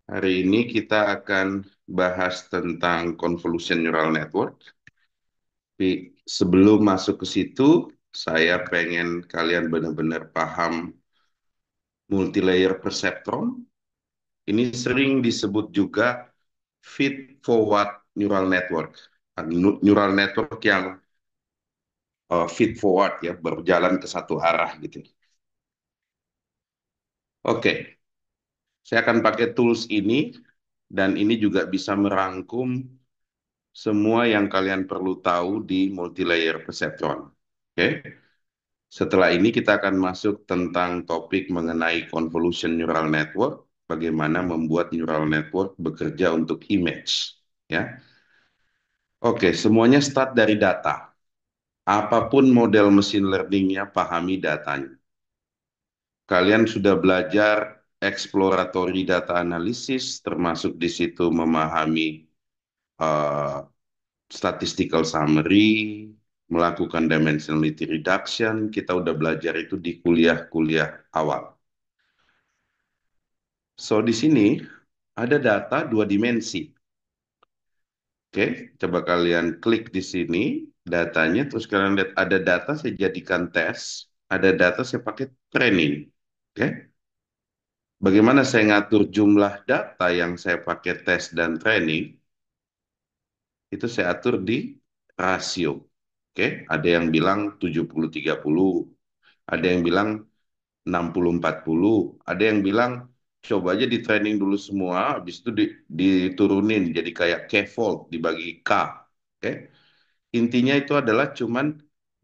Hari ini kita akan bahas tentang convolution neural network. Tapi sebelum masuk ke situ, saya pengen kalian benar-benar paham multilayer perceptron. Ini sering disebut juga feed forward neural network. Neural network yang feed forward ya, berjalan ke satu arah gitu. Oke, saya akan pakai tools ini dan ini juga bisa merangkum semua yang kalian perlu tahu di multilayer perceptron. Oke, setelah ini kita akan masuk tentang topik mengenai convolution neural network, bagaimana membuat neural network bekerja untuk image. Ya, oke, semuanya start dari data. Apapun model mesin learningnya, pahami datanya. Kalian sudah belajar exploratory data analysis, termasuk di situ memahami eh, statistical summary, melakukan dimensionality reduction. Kita udah belajar itu di kuliah-kuliah awal. So, di sini ada data dua dimensi. Oke, coba kalian klik di sini datanya, terus kalian lihat ada data saya jadikan tes, ada data saya pakai training. Oke, bagaimana saya ngatur jumlah data yang saya pakai tes dan training? Itu saya atur di rasio. Oke, ada yang bilang 70-30, ada yang bilang 60-40, ada yang bilang coba aja di training dulu semua, habis itu diturunin jadi kayak K-fold, dibagi K. Oke, intinya itu adalah cuman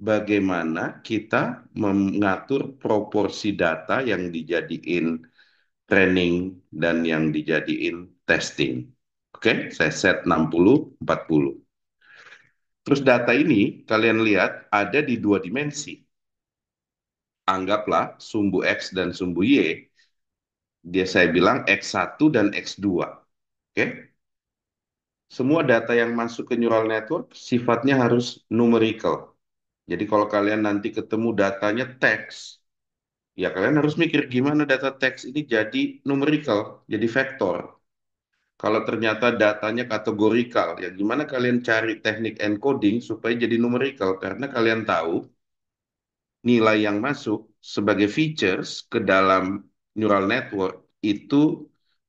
bagaimana kita mengatur proporsi data yang dijadiin training dan yang dijadiin testing. Oke, saya set 60-40. Terus data ini kalian lihat ada di dua dimensi. Anggaplah sumbu X dan sumbu Y, dia saya bilang X1 dan X2. Oke? Semua data yang masuk ke neural network sifatnya harus numerical. Jadi kalau kalian nanti ketemu datanya teks, ya kalian harus mikir gimana data teks ini jadi numerical, jadi vektor. Kalau ternyata datanya kategorikal, ya gimana kalian cari teknik encoding supaya jadi numerical? Karena kalian tahu nilai yang masuk sebagai features ke dalam neural network itu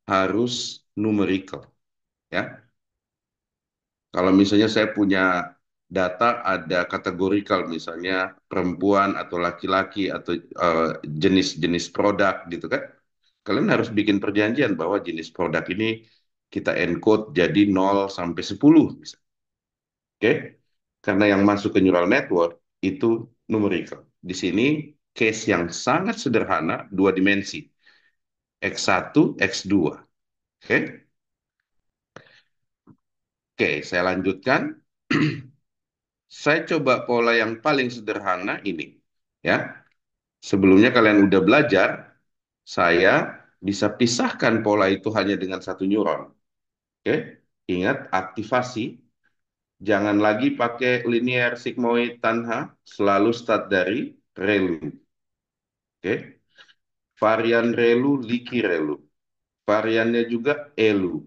harus numerical, ya. Kalau misalnya saya punya data ada kategorikal, misalnya perempuan atau laki-laki atau jenis-jenis produk gitu kan, kalian harus bikin perjanjian bahwa jenis produk ini kita encode jadi 0 sampai 10, misalnya. Oke? Karena yang masuk ke neural network itu numerical. Di sini case yang sangat sederhana, dua dimensi, X1, X2. Oke? Oke, saya lanjutkan. Saya coba pola yang paling sederhana ini. Ya, sebelumnya kalian udah belajar, saya bisa pisahkan pola itu hanya dengan satu neuron. Oke? Ingat, aktivasi. Jangan lagi pakai linear sigmoid tanha, selalu start dari ReLU. Oke? Varian ReLU, leaky ReLU. Variannya juga ELU.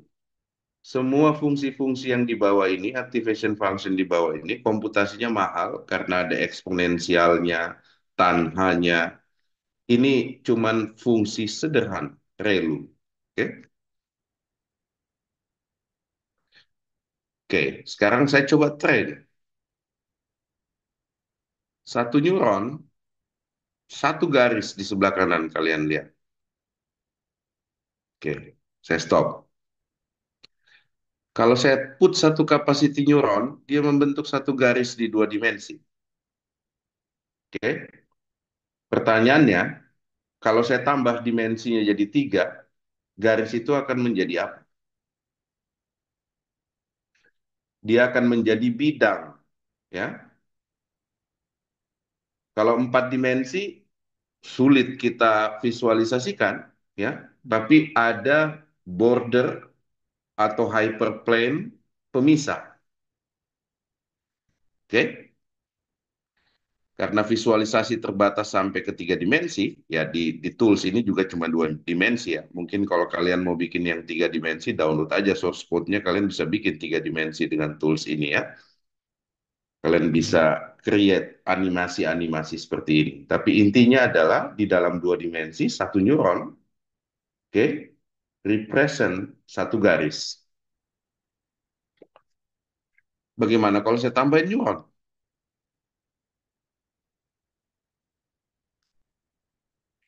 Semua fungsi-fungsi yang di bawah ini, activation function di bawah ini, komputasinya mahal karena ada eksponensialnya, tanhanya. Ini cuman fungsi sederhana, ReLU. Oke? Oke, sekarang saya coba train. Satu neuron, satu garis di sebelah kanan kalian lihat. Oke, saya stop. Kalau saya put satu capacity neuron, dia membentuk satu garis di dua dimensi. Oke, pertanyaannya, kalau saya tambah dimensinya jadi tiga, garis itu akan menjadi apa? Dia akan menjadi bidang, ya. Kalau empat dimensi sulit kita visualisasikan, ya. Tapi ada border atau hyperplane pemisah. Oke, Karena visualisasi terbatas sampai ke tiga dimensi, ya di tools ini juga cuma dua dimensi ya. Mungkin kalau kalian mau bikin yang tiga dimensi, download aja source code-nya, kalian bisa bikin tiga dimensi dengan tools ini ya. Kalian bisa create animasi-animasi seperti ini. Tapi intinya adalah di dalam dua dimensi, satu neuron, oke, represent satu garis. Bagaimana kalau saya tambahin neuron?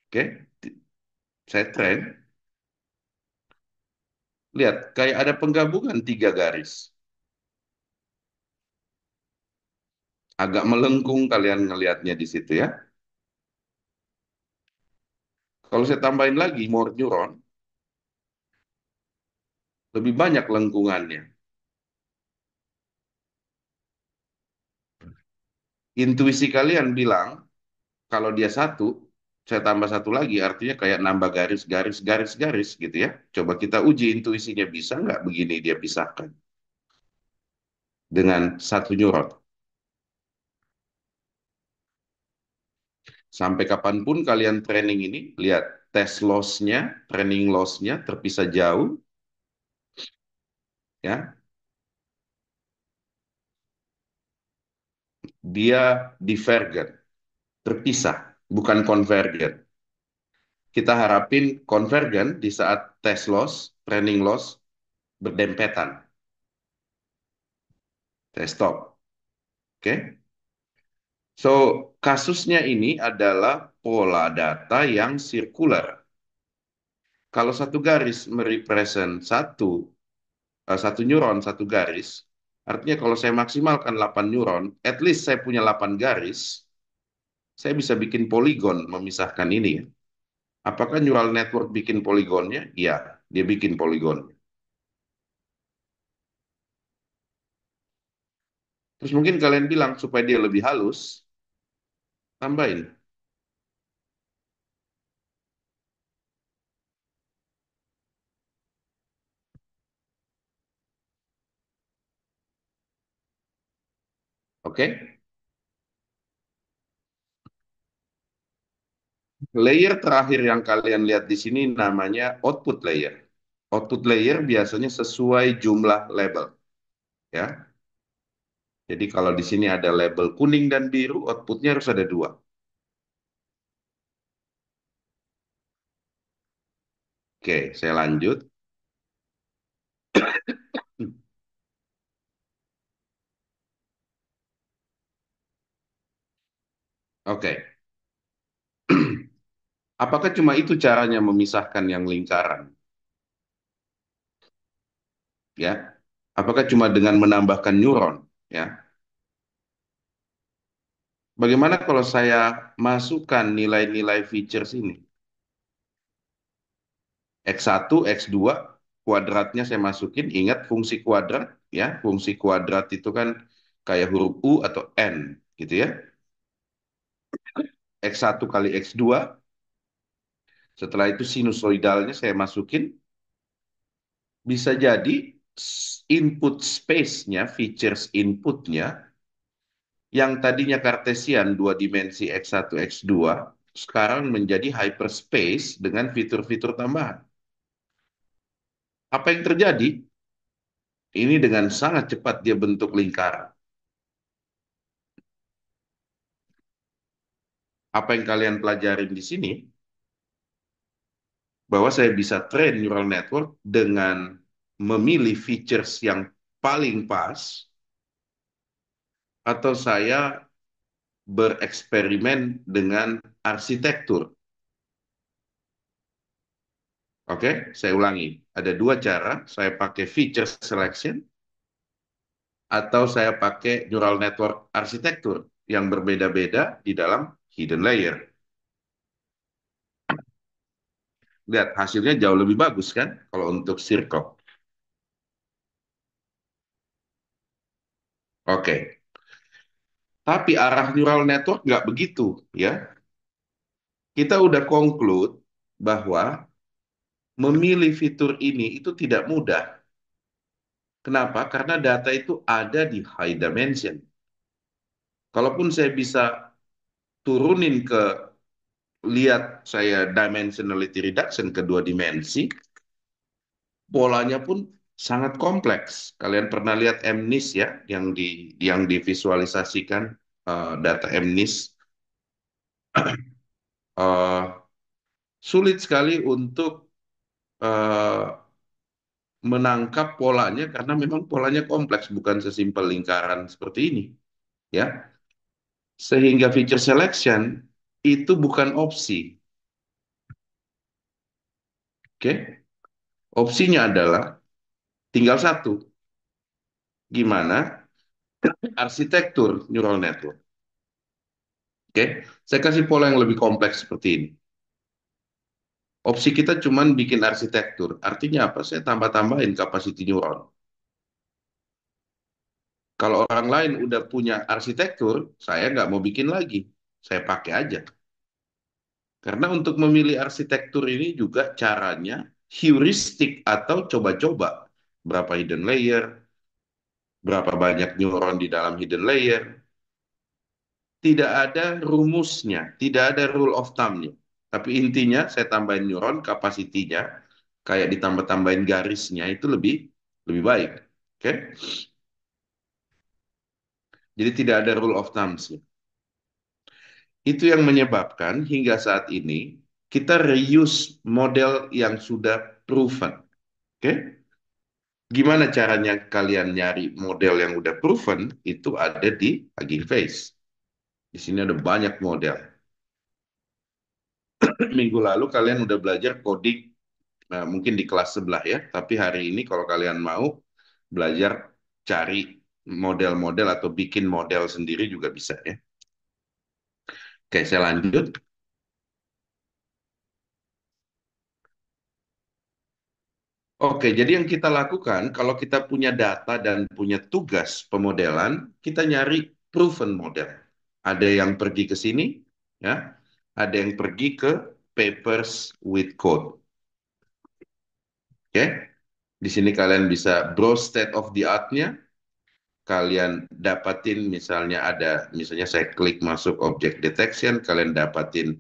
Oke, saya train, lihat kayak ada penggabungan tiga garis. Agak melengkung kalian ngelihatnya di situ ya. Kalau saya tambahin lagi more neuron, lebih banyak lengkungannya. Intuisi kalian bilang, kalau dia satu, saya tambah satu lagi, artinya kayak nambah garis, garis, garis, garis gitu ya. Coba kita uji intuisinya, bisa nggak begini dia pisahkan dengan satu neuron. Sampai kapanpun kalian training ini, lihat test loss-nya, training loss-nya terpisah jauh, ya. Dia divergen, terpisah, bukan konvergen. Kita harapin konvergen di saat test loss, training loss berdempetan. Saya stop. Oke. So, kasusnya ini adalah pola data yang sirkular. Kalau satu garis merepresent satu neuron, satu garis, artinya kalau saya maksimalkan 8 neuron, at least saya punya 8 garis, saya bisa bikin poligon memisahkan ini ya. Apakah neural network bikin poligonnya? Iya, dia bikin poligon. Terus mungkin kalian bilang supaya dia lebih halus, tambahin. Oke? Layer terakhir yang kalian lihat di sini namanya output layer. Output layer biasanya sesuai jumlah label, ya. Jadi kalau di sini ada label kuning dan biru, outputnya harus ada dua. Oke, saya lanjut. Oke, apakah cuma itu caranya memisahkan yang lingkaran? Ya, apakah cuma dengan menambahkan neuron? Ya, bagaimana kalau saya masukkan nilai-nilai features ini? X1, X2, kuadratnya saya masukin, ingat fungsi kuadrat, ya, fungsi kuadrat itu kan kayak huruf U atau N, gitu ya. X1 kali X2, setelah itu sinusoidalnya saya masukin, bisa jadi input space-nya, features inputnya, yang tadinya Cartesian dua dimensi X1, X2, sekarang menjadi hyperspace dengan fitur-fitur tambahan. Apa yang terjadi? Ini dengan sangat cepat dia bentuk lingkaran. Apa yang kalian pelajarin di sini, bahwa saya bisa train neural network dengan memilih features yang paling pas, atau saya bereksperimen dengan arsitektur. Oke, saya ulangi. Ada dua cara, saya pakai feature selection, atau saya pakai neural network arsitektur yang berbeda-beda di dalam hidden layer. Lihat, hasilnya jauh lebih bagus kan kalau untuk circle. Oke, tapi arah neural network nggak begitu ya. Kita udah conclude bahwa memilih fitur ini itu tidak mudah. Kenapa? Karena data itu ada di high dimension. Kalaupun saya bisa turunin ke lihat saya dimensionality reduction ke dua dimensi, polanya pun sangat kompleks. Kalian pernah lihat MNIST ya, yang divisualisasikan data MNIST, eh, sulit sekali untuk eh, menangkap polanya karena memang polanya kompleks, bukan sesimpel lingkaran seperti ini, ya. Sehingga feature selection itu bukan opsi, oke? Opsinya adalah tinggal satu, gimana arsitektur neural network. Oke, saya kasih pola yang lebih kompleks seperti ini. Opsi kita cuma bikin arsitektur. Artinya apa? Saya tambah-tambahin capacity neuron. Kalau orang lain udah punya arsitektur, saya nggak mau bikin lagi. Saya pakai aja. Karena untuk memilih arsitektur ini juga caranya heuristik atau coba-coba. Berapa hidden layer, berapa banyak neuron di dalam hidden layer. Tidak ada rumusnya, tidak ada rule of thumb-nya. Tapi intinya saya tambahin neuron, kapasitinya, kayak ditambah-tambahin garisnya itu lebih lebih baik. Oke? Jadi tidak ada rule of thumb-nya. Itu yang menyebabkan hingga saat ini kita reuse model yang sudah proven. Oke? Gimana caranya kalian nyari model yang udah proven? Itu ada di Hugging Face. Di sini ada banyak model. Minggu lalu kalian udah belajar coding. Nah, mungkin di kelas sebelah ya, tapi hari ini kalau kalian mau belajar cari model-model atau bikin model sendiri juga bisa ya. Oke, saya lanjut. Oke, jadi yang kita lakukan kalau kita punya data dan punya tugas pemodelan, kita nyari proven model. Ada yang pergi ke sini, ya, ada yang pergi ke papers with code. Oke, di sini kalian bisa browse state of the art-nya, kalian dapatin misalnya saya klik masuk object detection, kalian dapatin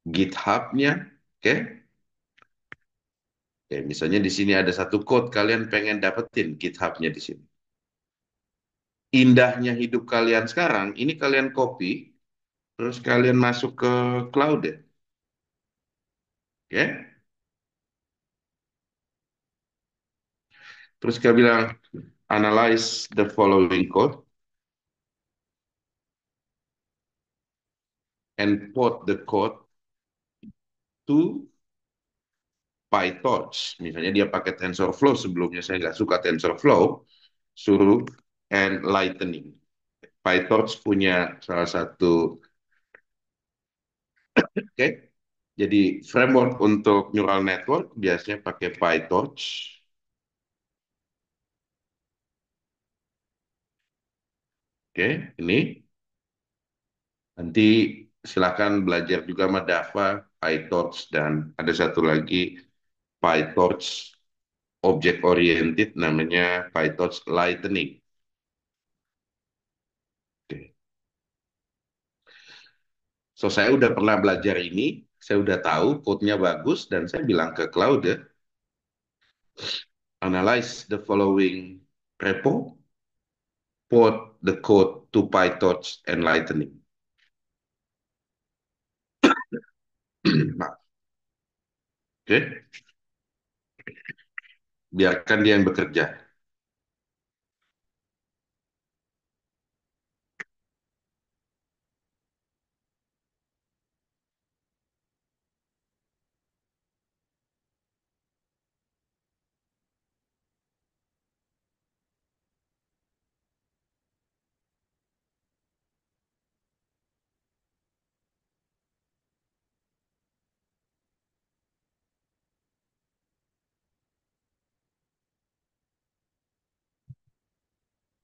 GitHub-nya, oke? Oke, misalnya di sini ada satu code, kalian pengen dapetin GitHub-nya di sini. Indahnya hidup kalian sekarang, ini kalian copy, terus kalian masuk ke cloud, ya, oke? Terus kalian bilang, analyze the following code and put the code to PyTorch. Misalnya dia pakai TensorFlow, sebelumnya saya nggak suka TensorFlow, suruh and lightning. PyTorch punya salah satu, oke? Jadi framework untuk neural network biasanya pakai PyTorch. Oke, ini nanti silakan belajar juga sama Dava, PyTorch, dan ada satu lagi PyTorch object oriented namanya PyTorch Lightning. Oke. So saya udah pernah belajar ini, saya udah tahu code-nya bagus dan saya bilang ke cloud ya, analyze the following repo, put the code to PyTorch and Lightning. Nah, oke, biarkan dia yang bekerja.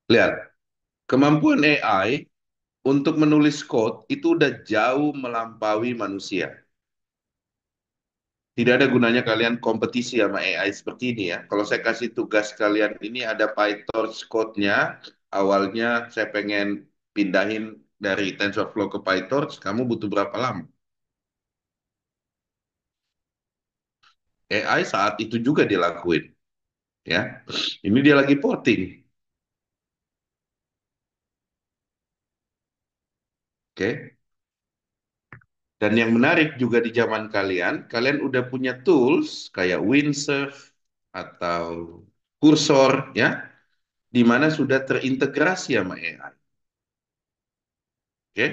Lihat, kemampuan AI untuk menulis code itu udah jauh melampaui manusia. Tidak ada gunanya kalian kompetisi sama AI seperti ini ya. Kalau saya kasih tugas kalian ini ada PyTorch code-nya, awalnya saya pengen pindahin dari TensorFlow ke PyTorch, kamu butuh berapa lama? AI saat itu juga dilakuin, ya. Ini dia lagi porting, oke? Dan yang menarik juga di zaman kalian, kalian udah punya tools kayak Windsurf atau Cursor, ya, di mana sudah terintegrasi sama AI, oke?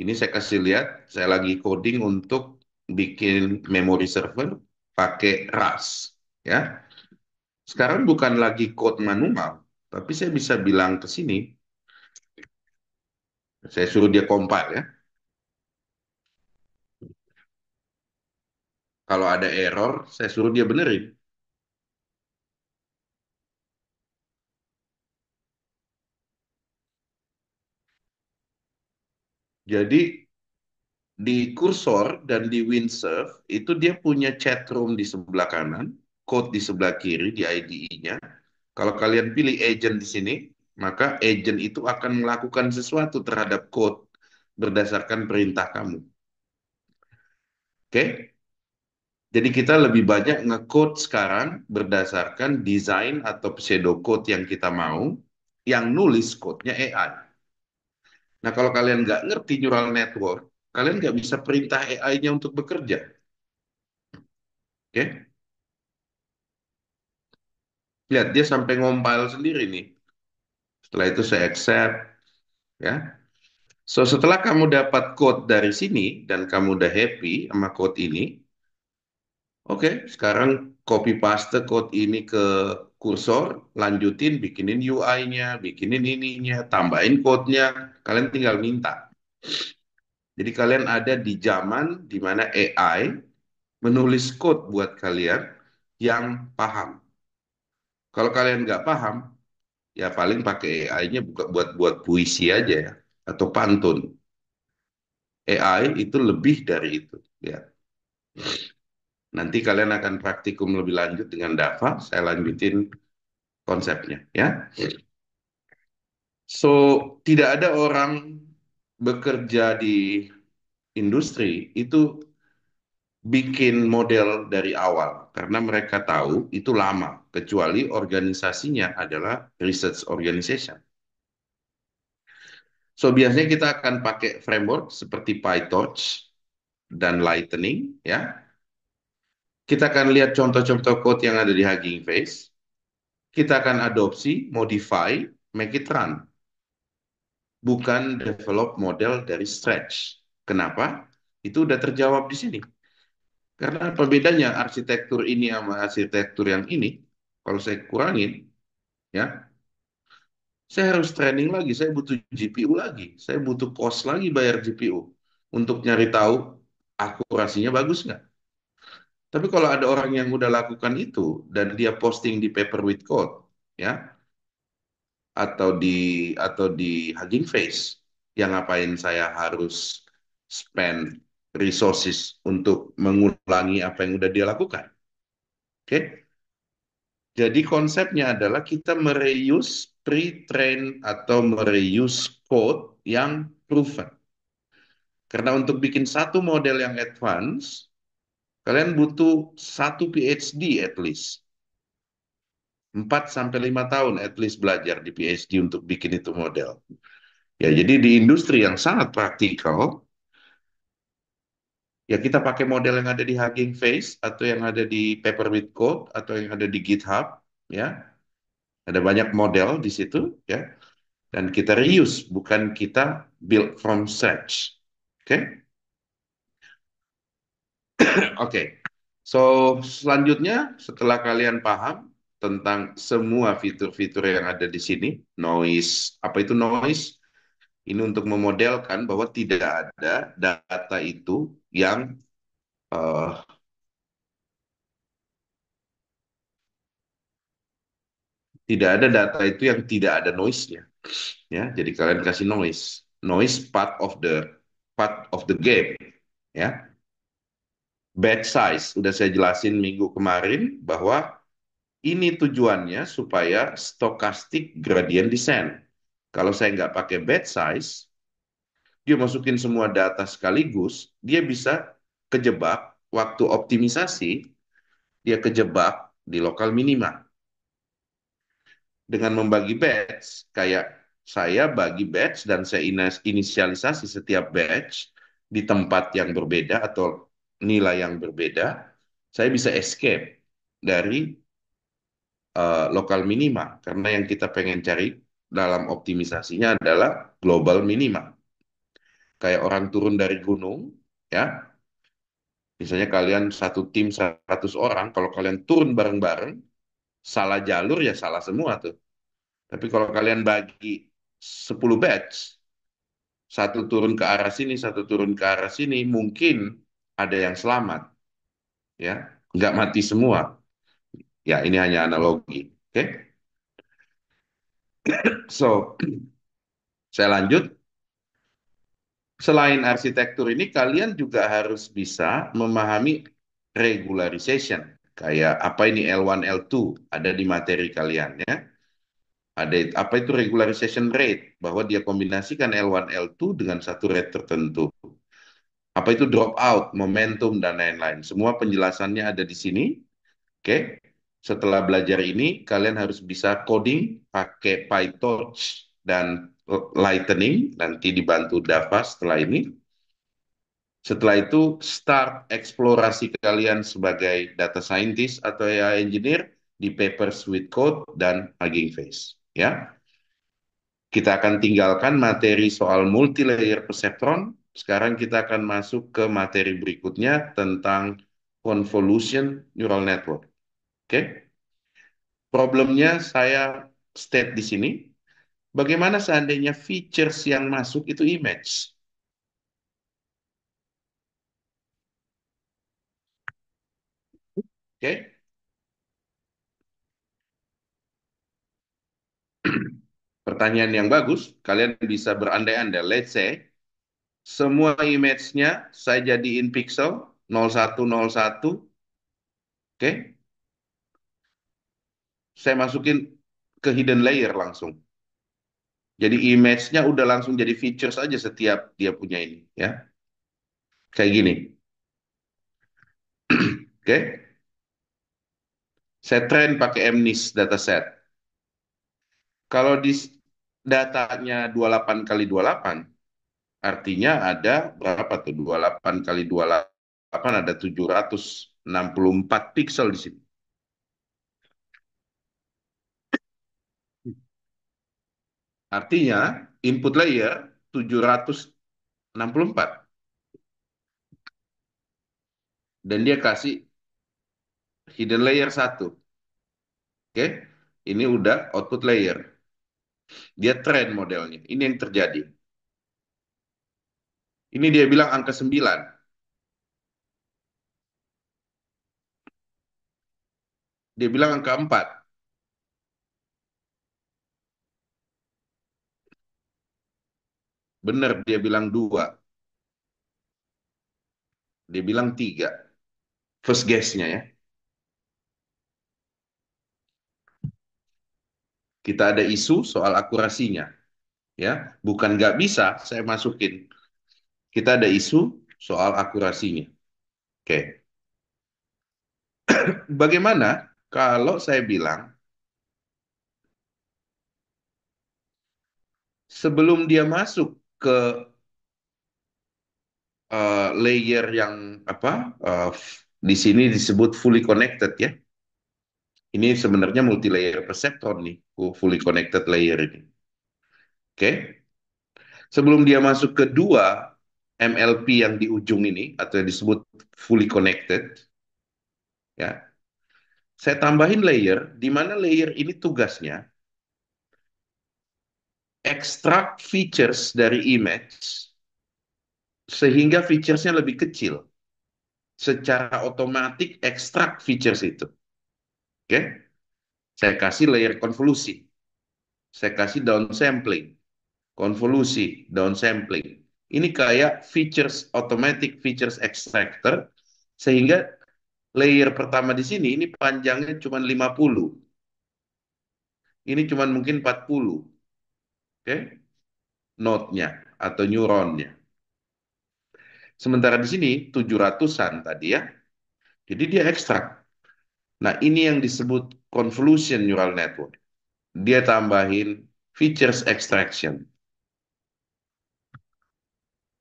Ini saya kasih lihat, saya lagi coding untuk bikin memory server pakai Rust, ya. Sekarang bukan lagi code manual, tapi saya bisa bilang ke sini, saya suruh dia compile ya. Kalau ada error, saya suruh dia benerin. Jadi di Cursor dan di Windsurf itu dia punya chat room di sebelah kanan, code di sebelah kiri di IDE-nya. Kalau kalian pilih agent di sini, maka agent itu akan melakukan sesuatu terhadap code berdasarkan perintah kamu. Oke? Jadi kita lebih banyak nge-code sekarang berdasarkan desain atau pseudocode yang kita mau, yang nulis code-nya AI. Nah, kalau kalian nggak ngerti neural network, kalian nggak bisa perintah AI-nya untuk bekerja. Oke? Lihat, dia sampai ngompil sendiri nih. Setelah itu saya accept, ya. So, setelah kamu dapat code dari sini, dan kamu udah happy sama code ini, oke, sekarang copy paste code ini ke kursor, lanjutin, bikinin UI-nya, bikinin ininya, tambahin code-nya, kalian tinggal minta. Jadi kalian ada di zaman di mana AI menulis code buat kalian yang paham. Kalau kalian nggak paham, ya paling pakai AI-nya buat buat puisi aja ya, atau pantun. AI itu lebih dari itu. Ya, nanti kalian akan praktikum lebih lanjut dengan Dava. Saya lanjutin konsepnya, ya. So, tidak ada orang bekerja di industri itu bikin model dari awal karena mereka tahu itu lama, kecuali organisasinya adalah research organization. So, biasanya kita akan pakai framework seperti PyTorch dan Lightning, ya. Kita akan lihat contoh-contoh code yang ada di Hugging Face. Kita akan adopsi, modify, make it run. Bukan develop model dari scratch. Kenapa? Itu udah terjawab di sini. Karena apa bedanya arsitektur ini sama arsitektur yang ini? Kalau saya kurangin, ya, saya harus training lagi. Saya butuh GPU lagi. Saya butuh cost lagi bayar GPU untuk nyari tahu akurasinya bagus nggak. Tapi kalau ada orang yang udah lakukan itu dan dia posting di Paper with Code, ya, atau di Hugging Face, yang ngapain saya harus spend resources untuk mengulangi apa yang udah dia lakukan. Oke? Jadi konsepnya adalah kita mereuse pre-train atau mereuse code yang proven. Karena untuk bikin satu model yang advance, kalian butuh satu PhD at least. 4 sampai 5 tahun at least belajar di PhD untuk bikin itu model. Ya, jadi di industri yang sangat praktikal, ya kita pakai model yang ada di Hugging Face atau yang ada di Paper with Code atau yang ada di GitHub, ya. Ada banyak model di situ, ya. Dan kita reuse, bukan kita build from scratch. Oke? Oke. So, selanjutnya setelah kalian paham tentang semua fitur-fitur yang ada di sini, noise, apa itu noise? Ini untuk memodelkan bahwa tidak ada data itu yang eh, tidak ada data itu yang tidak ada noise-nya, ya. Jadi kalian kasih noise. Noise part of the game, ya. Batch size udah saya jelasin minggu kemarin bahwa ini tujuannya supaya stochastic gradient descent. Kalau saya nggak pakai batch size, dia masukin semua data sekaligus, dia bisa kejebak waktu optimisasi, dia kejebak di lokal minima dengan membagi batch. Kayak saya bagi batch dan saya inisialisasi setiap batch di tempat yang berbeda atau nilai yang berbeda, saya bisa escape dari lokal minima karena yang kita pengen cari dalam optimisasinya adalah global minima. Kayak orang turun dari gunung, ya. Misalnya kalian satu tim 100 orang, kalau kalian turun bareng-bareng, salah jalur ya salah semua tuh. Tapi kalau kalian bagi 10 batch, satu turun ke arah sini, satu turun ke arah sini, mungkin ada yang selamat, ya. Nggak mati semua. Ya, ini hanya analogi. Oke? So, saya lanjut. Selain arsitektur ini, kalian juga harus bisa memahami regularization. Kayak apa ini L1, L2, ada di materi kalian ya. Ada apa itu regularization rate, bahwa dia kombinasikan L1, L2 dengan satu rate tertentu. Apa itu drop out, momentum, dan lain-lain. Semua penjelasannya ada di sini. Oke. Setelah belajar ini, kalian harus bisa coding pakai PyTorch dan Lightning, nanti dibantu Dava setelah ini. Setelah itu, start eksplorasi kalian sebagai data scientist atau AI engineer di papers with code dan Hugging Face. Ya, kita akan tinggalkan materi soal multilayer perceptron. Sekarang kita akan masuk ke materi berikutnya tentang convolution neural network. Oke, problemnya saya state di sini. Bagaimana seandainya features yang masuk itu image? Oke, pertanyaan yang bagus. Kalian bisa berandai-andai. Let's say semua image-nya saya jadiin pixel 0101, oke? Saya masukin ke hidden layer langsung. Jadi image-nya udah langsung jadi features aja setiap dia punya ini, ya. Kayak gini, oke? Saya train pakai MNIST dataset. Kalau di datanya 28 kali 28, artinya ada berapa tuh? 28 kali 28 ada 764 pixel di sini. Artinya input layer 764 dan dia kasih hidden layer satu. Oke, ini udah output layer. Dia train modelnya. Ini yang terjadi. Ini dia bilang angka 9. Dia bilang angka 4. Benar, dia bilang 2. Dia bilang 3. First guess-nya ya. Kita ada isu soal akurasinya. Ya, bukan nggak bisa saya masukin. Kita ada isu soal akurasinya. Oke. Bagaimana kalau saya bilang sebelum dia masuk ke layer yang apa di sini disebut fully connected ya. Ini sebenarnya multi layer perceptron nih, fully connected layer ini. Oke, sebelum dia masuk ke dua MLP yang di ujung ini atau yang disebut fully connected, ya, saya tambahin layer di mana layer ini tugasnya extract features dari image sehingga featuresnya lebih kecil. Secara otomatis extract features itu. Oke, saya kasih layer konvolusi. Saya kasih downsampling, konvolusi, downsampling. Ini kayak features automatic features extractor sehingga layer pertama di sini ini panjangnya cuma 50. Ini cuma mungkin 40, oke? Node-nya atau neuronnya. Sementara di sini 700-an tadi ya. Jadi dia ekstrak. Nah, ini yang disebut convolution neural network. Dia tambahin features extraction.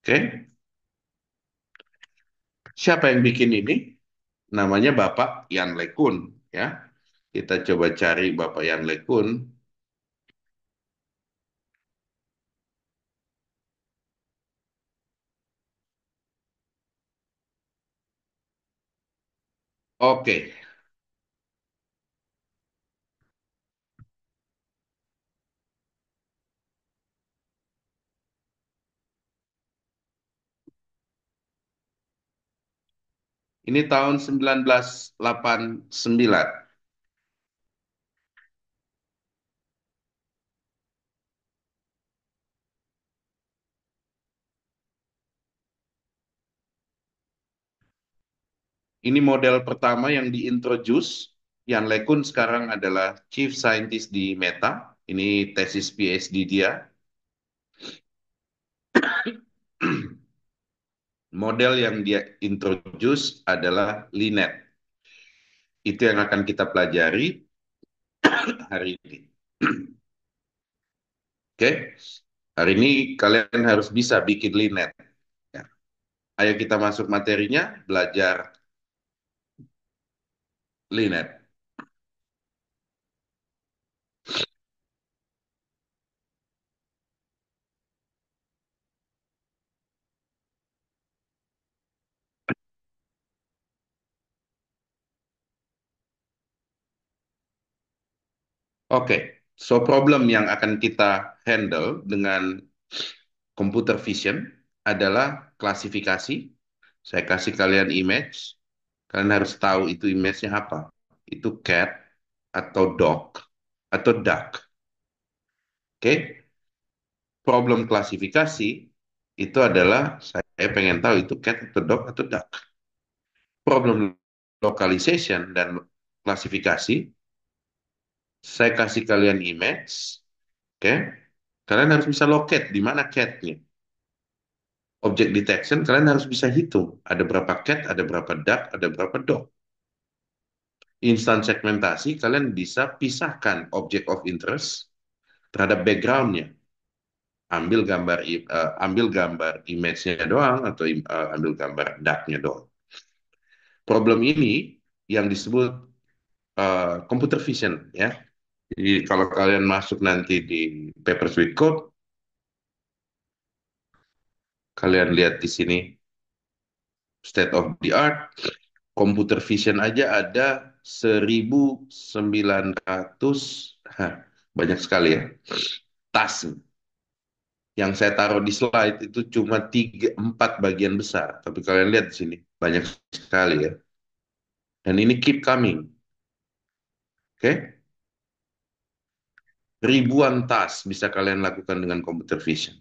Oke, siapa yang bikin ini? Namanya Bapak Yan LeCun ya. Kita coba cari Bapak Yan LeCun. Oke, ini tahun 1989. Ini model pertama yang diintroduce. Yan LeCun sekarang adalah Chief Scientist di Meta. Ini tesis PhD dia. Model yang dia introduce adalah Linet. Itu yang akan kita pelajari hari ini. Oke, hari ini kalian harus bisa bikin Linet. Ya. Ayo kita masuk materinya, belajar Linet. Oke, so problem yang akan kita handle dengan computer vision adalah klasifikasi. Saya kasih kalian image, kalian harus tahu itu image-nya apa. Itu cat atau dog atau duck. Oke, problem klasifikasi itu adalah saya pengen tahu itu cat atau dog atau duck. Problem localization dan klasifikasi, saya kasih kalian image, oke? Kalian harus bisa locate di mana catnya. Object detection, kalian harus bisa hitung. Ada berapa cat, ada berapa duck, ada berapa dog. Instant segmentasi, kalian bisa pisahkan object of interest terhadap backgroundnya. Ambil gambar image-nya doang atau ambil gambar duck-nya doang. Problem ini yang disebut computer vision ya. Jadi kalau kalian masuk nanti di paper with code, kalian lihat di sini state of the art, computer vision aja ada 1900, hah, banyak sekali ya, tas. Yang saya taruh di slide itu cuma 3, 4 bagian besar. Tapi kalian lihat di sini, banyak sekali ya. Dan ini keep coming. Oke? Ribuan tas bisa kalian lakukan dengan computer vision.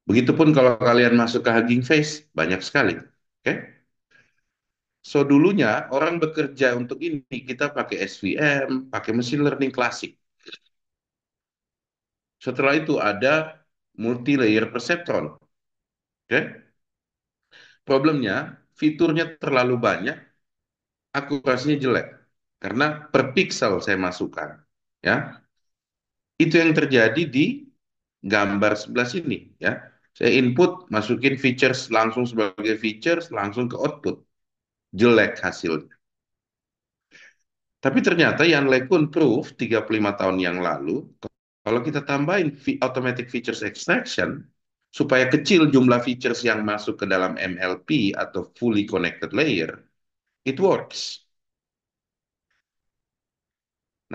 Begitupun kalau kalian masuk ke Hugging Face, banyak sekali. Oke? So dulunya orang bekerja untuk ini, kita pakai SVM, pakai machine learning klasik. Setelah itu ada multi-layer perceptron. Oke? Problemnya, fiturnya terlalu banyak, akurasinya jelek. Karena per pixel saya masukkan. Ya, itu yang terjadi di gambar sebelah sini. Ya, saya input, masukin features langsung sebagai features, langsung ke output. Jelek hasilnya. Tapi ternyata Yan LeCun proof 35 tahun yang lalu, kalau kita tambahin automatic features extraction, supaya kecil jumlah features yang masuk ke dalam MLP atau fully connected layer, it works.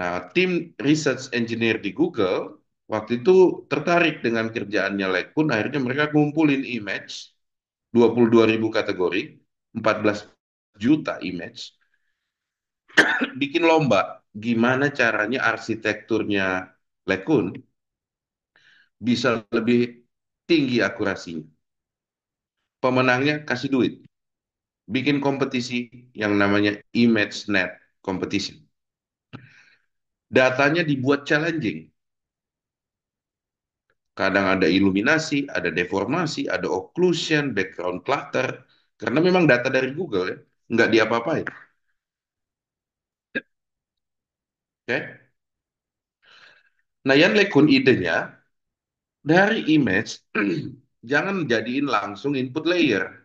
Nah, tim research engineer di Google waktu itu tertarik dengan kerjaannya LeCun, akhirnya mereka ngumpulin image 22.000 kategori, 14 juta image, bikin lomba gimana caranya arsitekturnya LeCun bisa lebih tinggi akurasinya. Pemenangnya kasih duit, bikin kompetisi yang namanya ImageNet Competition. Datanya dibuat challenging. Kadang ada iluminasi, ada deformasi, ada occlusion, background clutter. Karena memang data dari Google ya, nggak diapa-apain. Oke. Nah, yang lekun idenya dari image, jangan jadiin langsung input layer,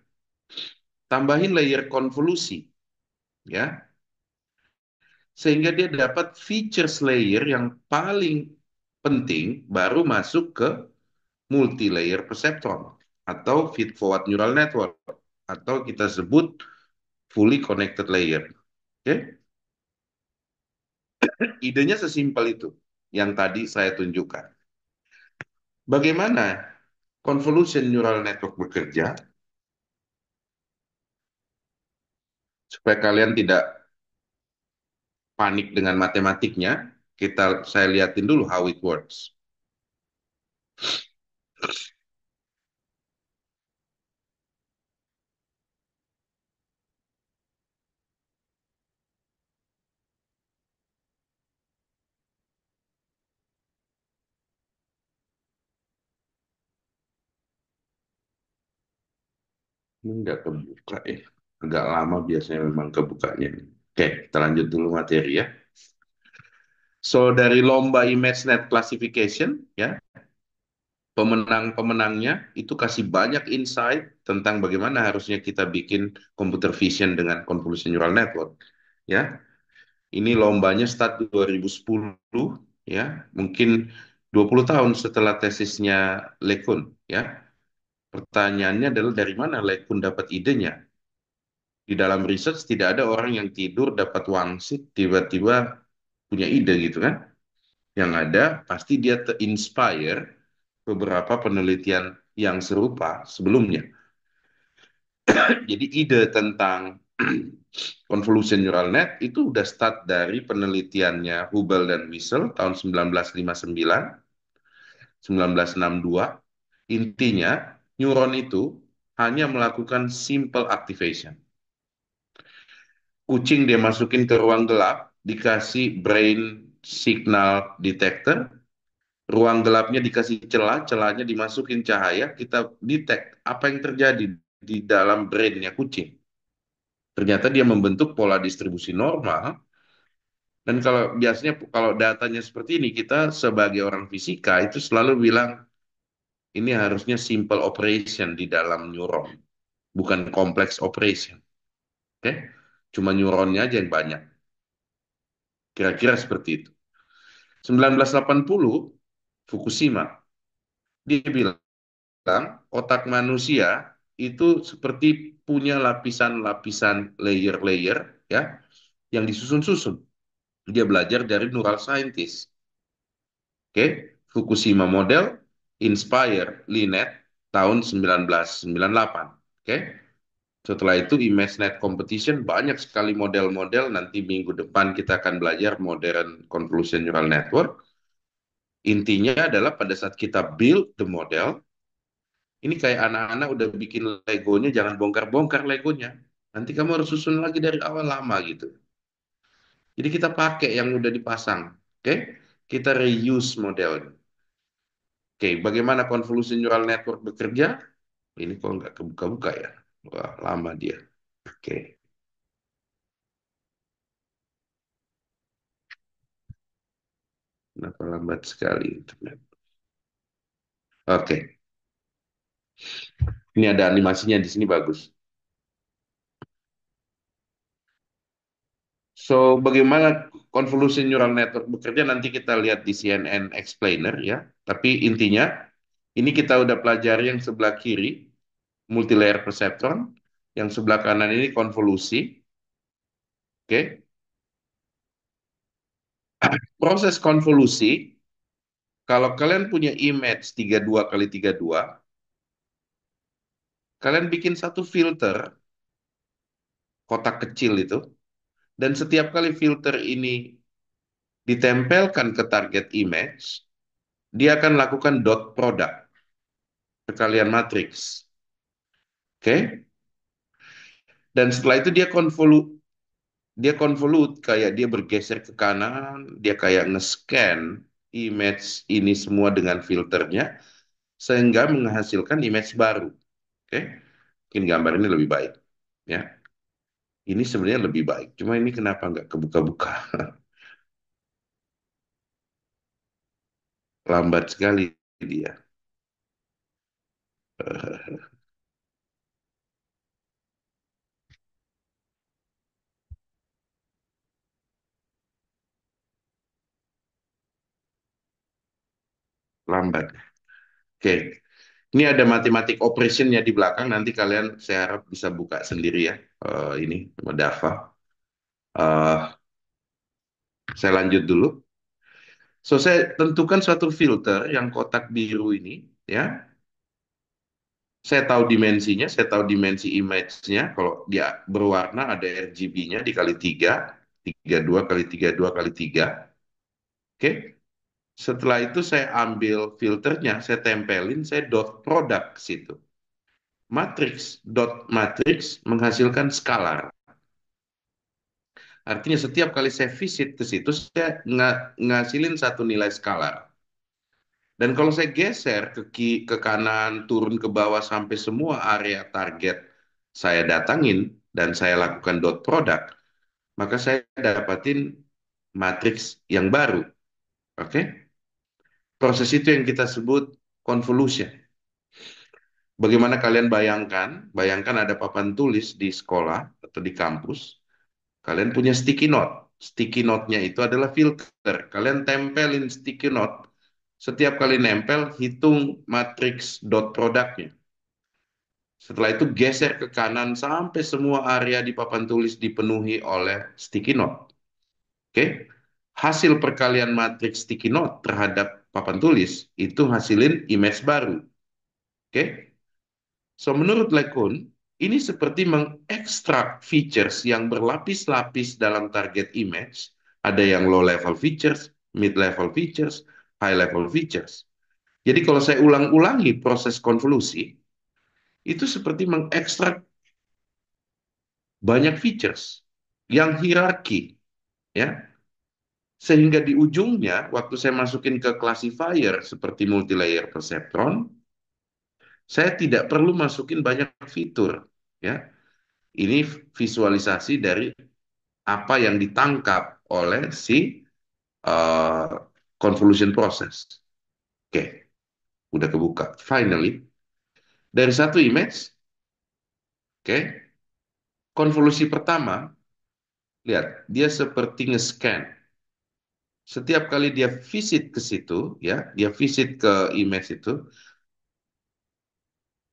tambahin layer konvolusi, ya, sehingga dia dapat features layer yang paling penting, baru masuk ke multi layer perceptron atau feed forward neural network atau kita sebut fully connected layer. Oke, idenya sesimpel itu yang tadi saya tunjukkan. Bagaimana convolution neural network bekerja supaya kalian tidak panik dengan matematiknya? Saya lihatin dulu how it works. Ini nggak kebuka ya. Agak lama biasanya memang kebukanya. Oke, kita lanjut dulu materi ya. So, dari lomba ImageNet Classification, ya, pemenang-pemenangnya itu kasih banyak insight tentang bagaimana harusnya kita bikin computer vision dengan convolution neural network. Ya, ini lombanya start 2010, ya, mungkin 20 tahun setelah tesisnya LeCun, ya. Pertanyaannya adalah dari mana LeCun dapat idenya? Di dalam research tidak ada orang yang tidur dapat wangsit tiba-tiba punya ide gitu kan. Yang ada pasti dia terinspire beberapa penelitian yang serupa sebelumnya. Jadi ide tentang convolution neural net itu udah start dari penelitiannya Hubel dan Wiesel tahun 1959, 1962. Intinya, neuron itu hanya melakukan simple activation. Kucing dia masukin ke ruang gelap, dikasih brain signal detector, ruang gelapnya dikasih celah, celahnya dimasukin cahaya, kita detect apa yang terjadi di dalam brainnya kucing. Ternyata dia membentuk pola distribusi normal, dan kalau biasanya kalau datanya seperti ini, kita sebagai orang fisika itu selalu bilang, ini harusnya simple operation di dalam neuron, bukan complex operation. Oke? Cuma neuronnya aja yang banyak. Kira-kira seperti itu. 1980, Fukushima, dia bilang, otak manusia itu seperti punya lapisan-lapisan layer-layer ya yang disusun-susun. Dia belajar dari neural scientist. Oke, Fukushima model inspire Linet tahun 1998. Oke. Setelah itu ImageNet Competition banyak sekali model-model. Nanti minggu depan kita akan belajar modern convolution neural network. Intinya adalah pada saat kita build the model, ini kayak anak-anak udah bikin Legonya, jangan bongkar-bongkar Legonya. Nanti kamu harus susun lagi dari awal lama gitu. Jadi kita pakai yang udah dipasang. Oke? Kita reuse modelnya. Oke, bagaimana convolution neural network bekerja? Ini kok nggak kebuka-buka ya? Wah, lama dia. Oke, kenapa lambat sekali internet? Oke, ini ada animasinya di sini bagus. So, bagaimana convolution neural network bekerja nanti kita lihat di CNN Explainer ya. Tapi intinya, ini kita udah pelajari yang sebelah kiri, multilayer perceptron, yang sebelah kanan ini konvolusi. Oke, proses konvolusi, kalau kalian punya image 32 kali 32, kalian bikin satu filter, kotak kecil itu, dan setiap kali filter ini ditempelkan ke target image, dia akan lakukan dot product, perkalian matriks. Oke? Dan setelah itu dia konvolut kayak dia bergeser ke kanan, dia kayak nge-scan image ini semua dengan filternya, sehingga menghasilkan image baru. Oke, mungkin gambar ini lebih baik. Ya, ini sebenarnya lebih baik. Cuma ini kenapa nggak kebuka-buka? Lambat sekali dia. Lambat. Oke, ini ada matematik operationnya di belakang. Nanti kalian saya harap bisa buka sendiri ya. Ini Dava. Eh, saya lanjut dulu. So, saya tentukan suatu filter yang kotak biru ini, ya. Saya tahu dimensinya, saya tahu dimensi image-nya. Kalau dia berwarna ada RGB-nya dikali 3, 32 kali 32 kali 3. Oke. Setelah itu saya ambil filternya, saya tempelin, saya dot product ke situ. Dot matrix menghasilkan skalar. Artinya setiap kali saya visit ke situ, saya ngasilin satu nilai skalar. Dan kalau saya geser ke kanan, turun ke bawah sampai semua area target saya datangin dan saya lakukan dot product, maka saya dapatin matriks yang baru. Oke? Proses itu yang kita sebut convolution. Bagaimana kalian bayangkan? Bayangkan ada papan tulis di sekolah atau di kampus. Kalian punya sticky note. Sticky note-nya itu adalah filter. Kalian tempelin sticky note. Setiap kali nempel, hitung matriks dot produknya. Setelah itu geser ke kanan sampai semua area di papan tulis dipenuhi oleh sticky note. Oke? Hasil perkalian matriks sticky note terhadap papan tulis itu hasilin image baru. Oke? So, menurut LeCun, ini seperti mengekstrak features yang berlapis-lapis dalam target image. Ada yang low level features, mid level features, high level features. Jadi kalau saya ulang-ulangi proses konvolusi, itu seperti mengekstrak banyak features yang hierarki, ya. Sehingga di ujungnya, waktu saya masukin ke classifier seperti multilayer perceptron, saya tidak perlu masukin banyak fitur, ya. Ini visualisasi dari apa yang ditangkap oleh si uh, convolution process. Oke, udah kebuka. Finally, dari satu image, oke, konvolusi pertama, lihat, dia seperti nge-scan. Setiap kali dia visit ke situ, ya, dia visit ke image itu,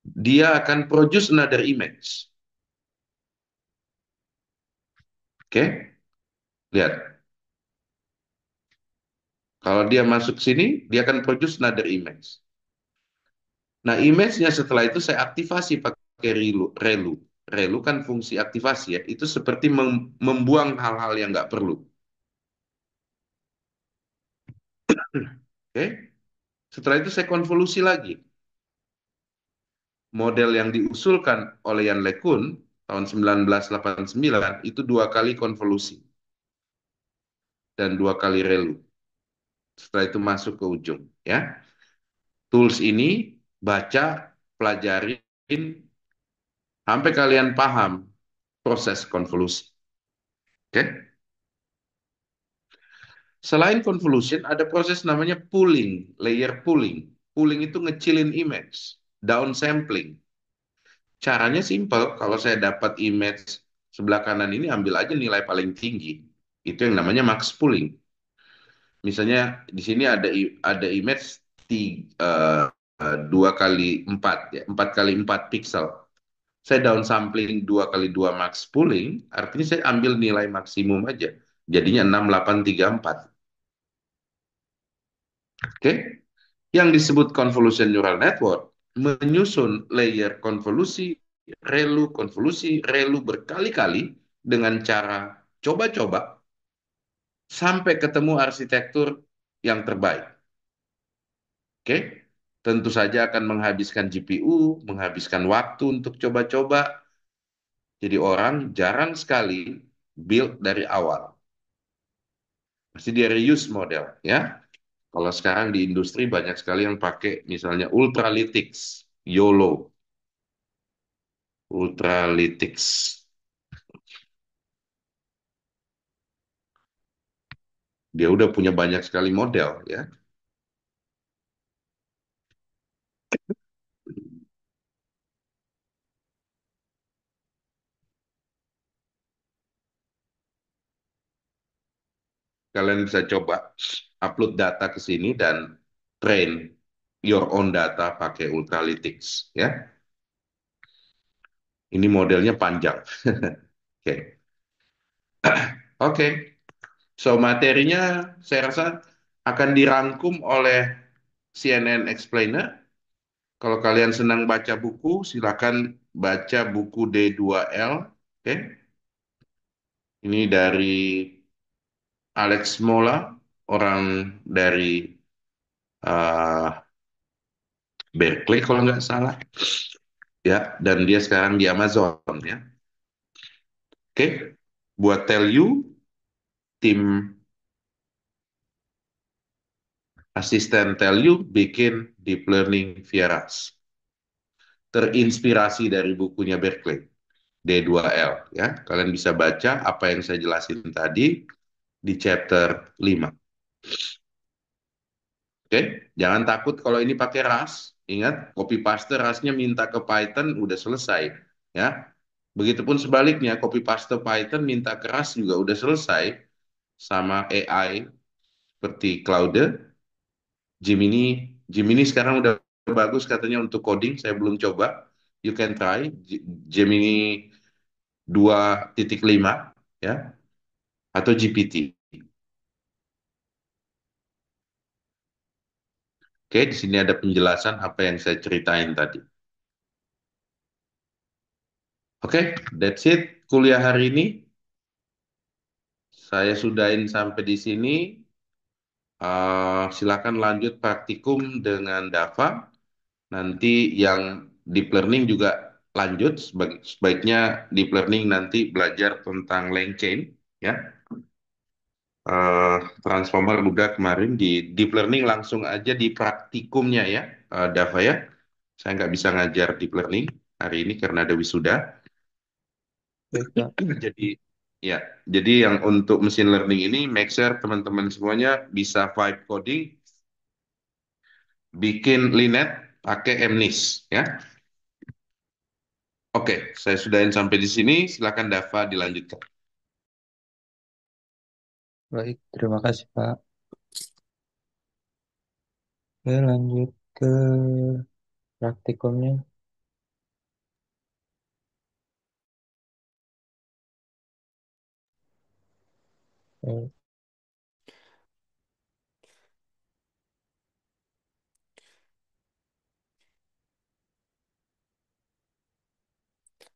dia akan produce another image. Oke, lihat. Kalau dia masuk sini, dia akan produce another image. Nah, image-nya setelah itu saya aktivasi pakai relu. Relu kan fungsi aktivasi ya, itu seperti membuang hal-hal yang nggak perlu. Oke, setelah itu saya konvolusi lagi. Model yang diusulkan oleh Jan LeCun tahun 1989 itu dua kali konvolusi dan dua kali relu. Setelah itu masuk ke ujung, ya. Tools ini baca, pelajarin sampai kalian paham proses konvolusi. Oke? Selain convolution, ada proses namanya pooling, layer pooling. Pooling itu ngecilin image, downsampling. Caranya simple, kalau saya dapat image sebelah kanan ini, ambil aja nilai paling tinggi. Itu yang namanya max pooling. Misalnya di sini ada image 2 kali 4, ya, 4 kali 4 pixel. Saya downsampling 2 kali 2 max pooling, artinya saya ambil nilai maksimum aja. Jadinya 6834. Oke? Yang disebut convolution neural network menyusun layer konvolusi, relu berkali-kali dengan cara coba-coba sampai ketemu arsitektur yang terbaik. Oke? Tentu saja akan menghabiskan GPU, menghabiskan waktu untuk coba-coba. Jadi orang jarang sekali build dari awal. Pasti dia reuse model, ya. Kalau sekarang di industri banyak sekali yang pakai misalnya Ultralytics, YOLO, Ultralytics. Dia udah punya banyak sekali model ya. Kalian bisa coba upload data ke sini dan train your own data pakai Ultralytics ya. Ini modelnya panjang. Oke. Oke. So materinya saya rasa akan dirangkum oleh CNN Explainer. Kalau kalian senang baca buku, silakan baca buku D2L. Oke. Ini dari Alex Mola, orang dari uh, Berkeley kalau nggak salah. Ya, dan dia sekarang di Amazon ya. Oke. Buat tell you, tim asisten tell you bikin deep learning via RAS. Terinspirasi dari bukunya Berkeley, D2L ya. Kalian bisa baca apa yang saya jelasin tadi di chapter 5. Oke, jangan takut kalau ini pakai RAS. Ingat, copy paste RAS-nya minta ke Python udah selesai ya. Begitupun sebaliknya, copy paste Python minta ke RAS juga udah selesai sama AI seperti Claude, Gemini. Gemini sekarang udah bagus katanya untuk coding, saya belum coba. You can try Gemini 2.5 ya atau GPT. Oke, di sini ada penjelasan apa yang saya ceritain tadi. Oke, that's it kuliah hari ini. Saya sudahin sampai di sini. Silakan lanjut praktikum dengan Dava. Nanti yang deep learning juga lanjut. Sebaiknya deep learning nanti belajar tentang LangChain. Ya, transformer udah kemarin di deep learning langsung aja di praktikumnya ya, Dava ya. Saya nggak bisa ngajar deep learning hari ini karena ada wisuda. Baik, Kak. Jadi ya, jadi yang untuk machine learning ini make sure teman-teman semuanya bisa vibe coding, bikin linet pakai MNIST ya. Oke, saya sudahin sampai di sini. Silakan Dava dilanjutkan. Baik, terima kasih, Pak. Oke, lanjut ke praktikumnya. Oke,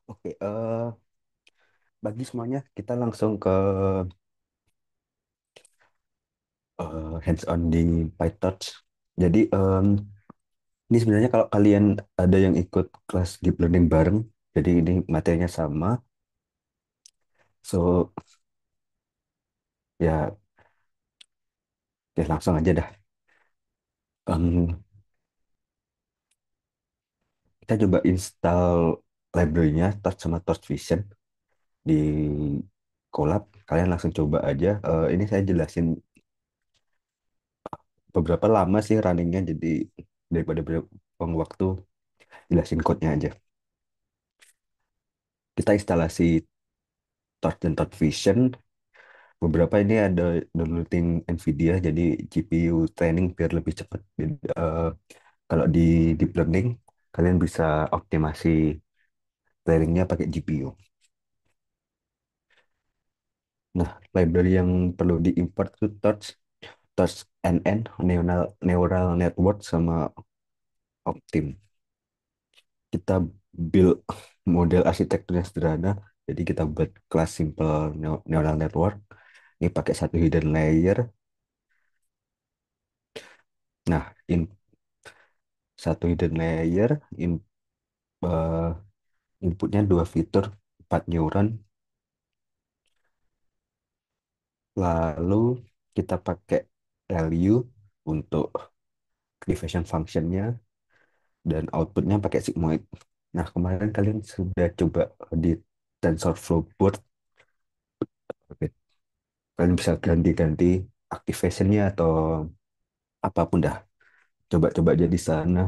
Oke, bagi semuanya kita langsung ke hands-on di PyTorch. Jadi ini sebenarnya kalau kalian ada yang ikut kelas deep learning bareng, jadi ini materinya sama. So ya, ya langsung aja dah. Em, kita coba install library-nya Torch sama Torch Vision di Colab. Kalian langsung coba aja. Ini saya jelasin beberapa lama sih runningnya, jadi daripada buang waktu jelasin code-nya aja. Kita instalasi Torch dan Torch Vision. Beberapa ini ada downloading NVIDIA, jadi GPU training biar lebih cepat. Kalau di deep learning, kalian bisa optimasi trainingnya pakai GPU. Nah, library yang perlu diimport itu Torch, Torch NN, Neural Network, sama Optim. Kita build model arsitekturnya sederhana, jadi kita buat kelas simple neural network. Ini pakai satu hidden layer. Nah, satu hidden layer, eh, inputnya dua fitur, 4 neuron. Lalu kita pakai ReLU. untuk activation functionnya dan outputnya pakai sigmoid. Nah, kemarin kalian sudah coba di TensorFlow board, oke, kalian bisa ganti-ganti activationnya atau apapun dah. Coba-coba aja di sana,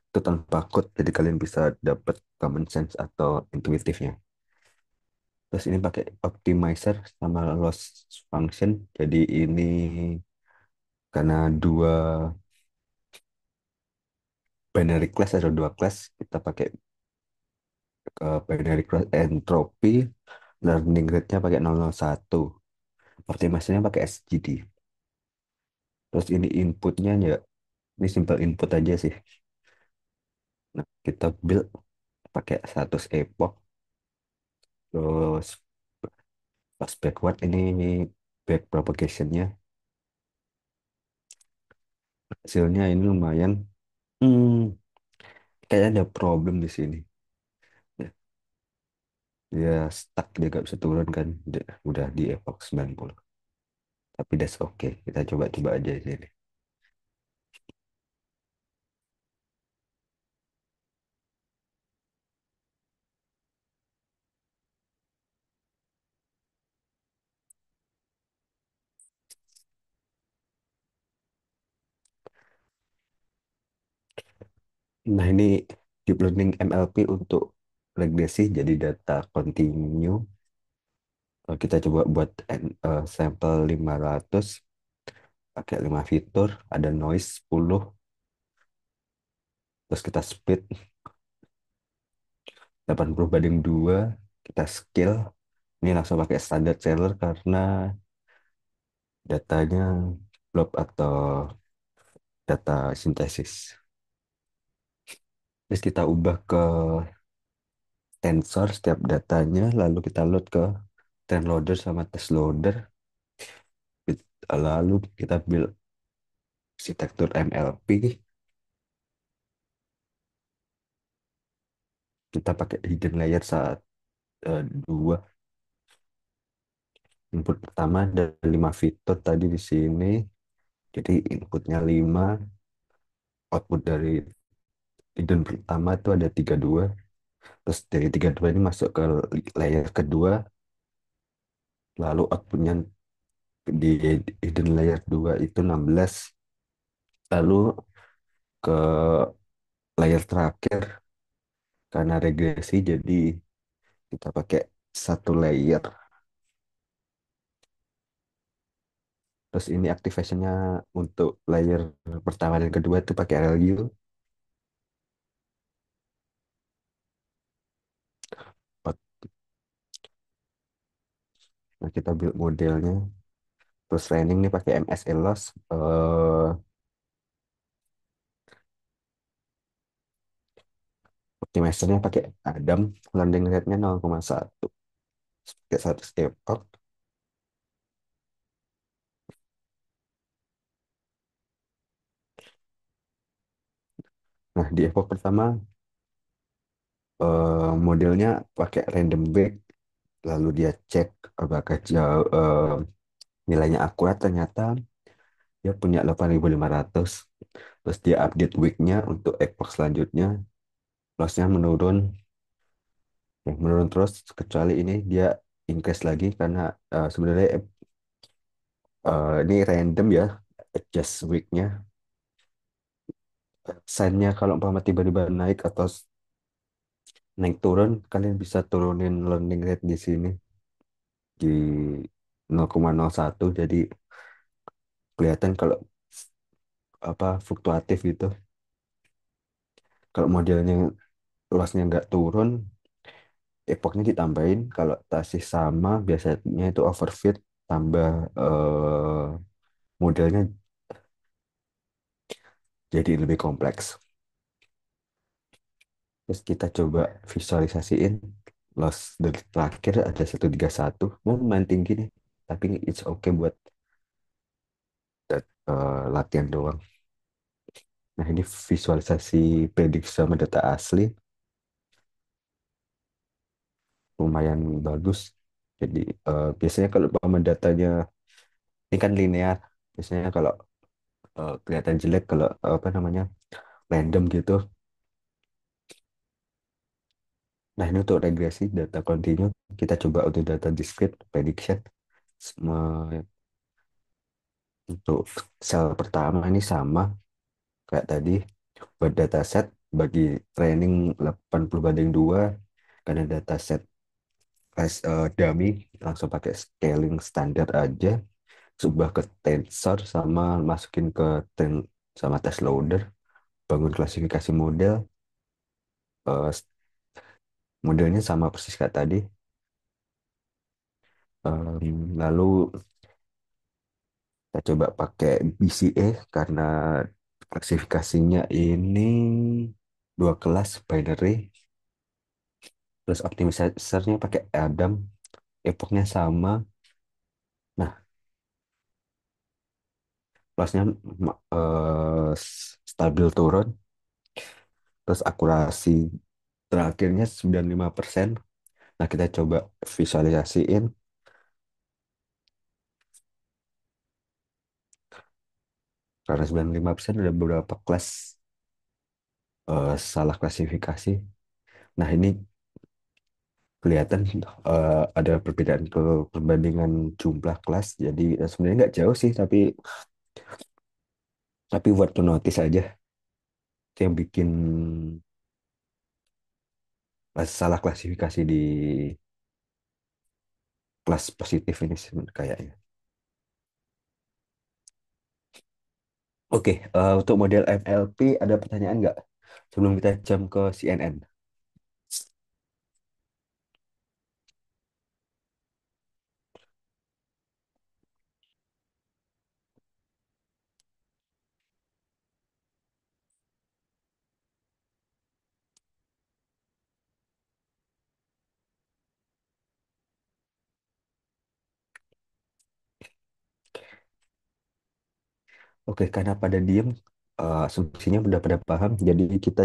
itu tanpa code, jadi kalian bisa dapat common sense atau intuitifnya. Terus ini pakai optimizer sama loss function, jadi ini karena dua binary class atau dua class, kita pakai binary class entropy, learning rate-nya pakai 001, optimizernya pakai SGD. Terus ini inputnya ya, ini simple input aja sih. Nah, kita build pakai 100 epoch, terus pas backward ini back propagation-nya. Hasilnya ini lumayan. Hmm, kayaknya ada problem di sini. Ya, dia stuck, dia gak bisa turun kan. Udah di epoch 90. Tapi that's okay. Kita coba-coba aja di sini. Nah, ini deep learning MLP untuk regresi jadi data continue. Kita coba buat sampel 500 pakai 5 fitur, ada noise 10, terus kita split 80/2, kita scale. Ini langsung pakai standard seller karena datanya blob atau data sintesis. Terus kita ubah ke tensor setiap datanya, lalu kita load ke trend loader sama test loader. Lalu kita build arsitektur MLP. Kita pakai hidden layer saat dua. Input pertama ada 5 fitur tadi di sini. Jadi inputnya 5, output dari hidden pertama itu ada 32. Terus dari 32 ini masuk ke layer kedua, lalu outputnya di hidden layer 2 itu 16. Lalu ke layer terakhir, karena regresi jadi kita pakai satu layer. Terus ini activationnya untuk layer pertama dan kedua itu pakai RLU. Nah, kita build modelnya. Terus training nih pakai MSLOS. Optimizernya pakai Adam. Landing rate-nya 0,1. Pakai 1 step up. Nah, di epoch pertama modelnya pakai random break. Lalu dia cek apakah jauh, nilainya akurat, ternyata dia punya 8.500. Terus dia update week-nya untuk epoch selanjutnya. Loss-nya menurun, ya, menurun terus kecuali ini dia increase lagi karena sebenarnya ini random ya, adjust week-nya. Sign-nya kalau umpama tiba-tiba naik atau naik turun, kalian bisa turunin learning rate di sini di 0,01, jadi kelihatan kalau apa fluktuatif gitu. Kalau modelnya loss-nya nggak turun, epochnya ditambahin. Kalau masih sama, biasanya itu overfit, tambah modelnya jadi lebih kompleks. Terus kita coba visualisasiin loss dari terakhir ada 131, lumayan tinggi nih, tapi it's okay buat latihan doang. Nah, ini visualisasi prediksi sama data asli lumayan bagus. Jadi biasanya kalau umpama datanya ini kan linear, biasanya kalau kelihatan jelek kalau apa namanya random gitu. Nah, ini untuk regresi data continue, kita coba untuk data discrete prediction. Semua untuk sel pertama ini sama kayak tadi. Buat dataset bagi training 80/2, karena dataset dummy langsung pakai scaling standar aja. Ubah ke tensor sama masukin ke ten sama test loader, bangun klasifikasi model. eh, Modelnya sama persis kayak tadi. Lalu kita coba pakai BCA karena klasifikasinya ini dua kelas binary, terus optimizer-nya pakai Adam, epochnya sama. Nah, kelasnya stabil turun, terus akurasi terakhirnya 95%. Nah, kita coba visualisasiin. Karena 95% ada beberapa kelas salah klasifikasi. Nah, ini kelihatan ada perbedaan perbandingan jumlah kelas. Jadi sebenarnya nggak jauh sih, tapi worth to notice aja. Itu yang bikin salah klasifikasi di kelas positif ini sebenarnya kayaknya. Oke, untuk model MLP ada pertanyaan nggak sebelum kita jump ke CNN? Oke, karena pada diem, asumsinya udah pada paham. Jadi kita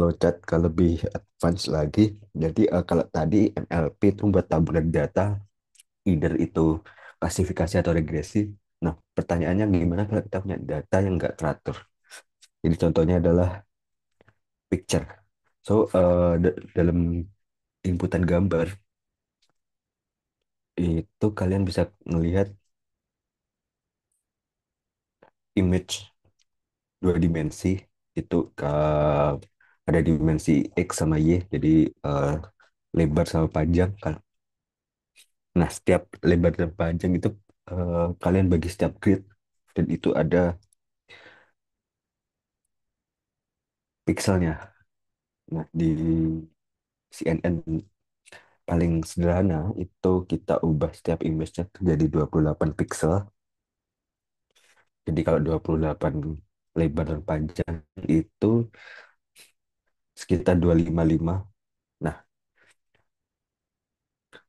loncat ke lebih advance lagi. Jadi kalau tadi MLP itu buat taburan data, either itu klasifikasi atau regresi. Nah, pertanyaannya gimana kalau kita punya data yang nggak teratur? Jadi contohnya adalah picture. So, dalam inputan gambar, itu kalian bisa melihat image dua dimensi, itu ada dimensi X sama Y, jadi eh, lebar sama panjang. Nah, setiap lebar dan panjang itu kalian bagi setiap grid, dan itu ada pixelnya. Nah, di CNN paling sederhana itu kita ubah setiap image-nya jadi 28 pixel. Jadi kalau 28 lebar dan panjang itu sekitar 255. Nah,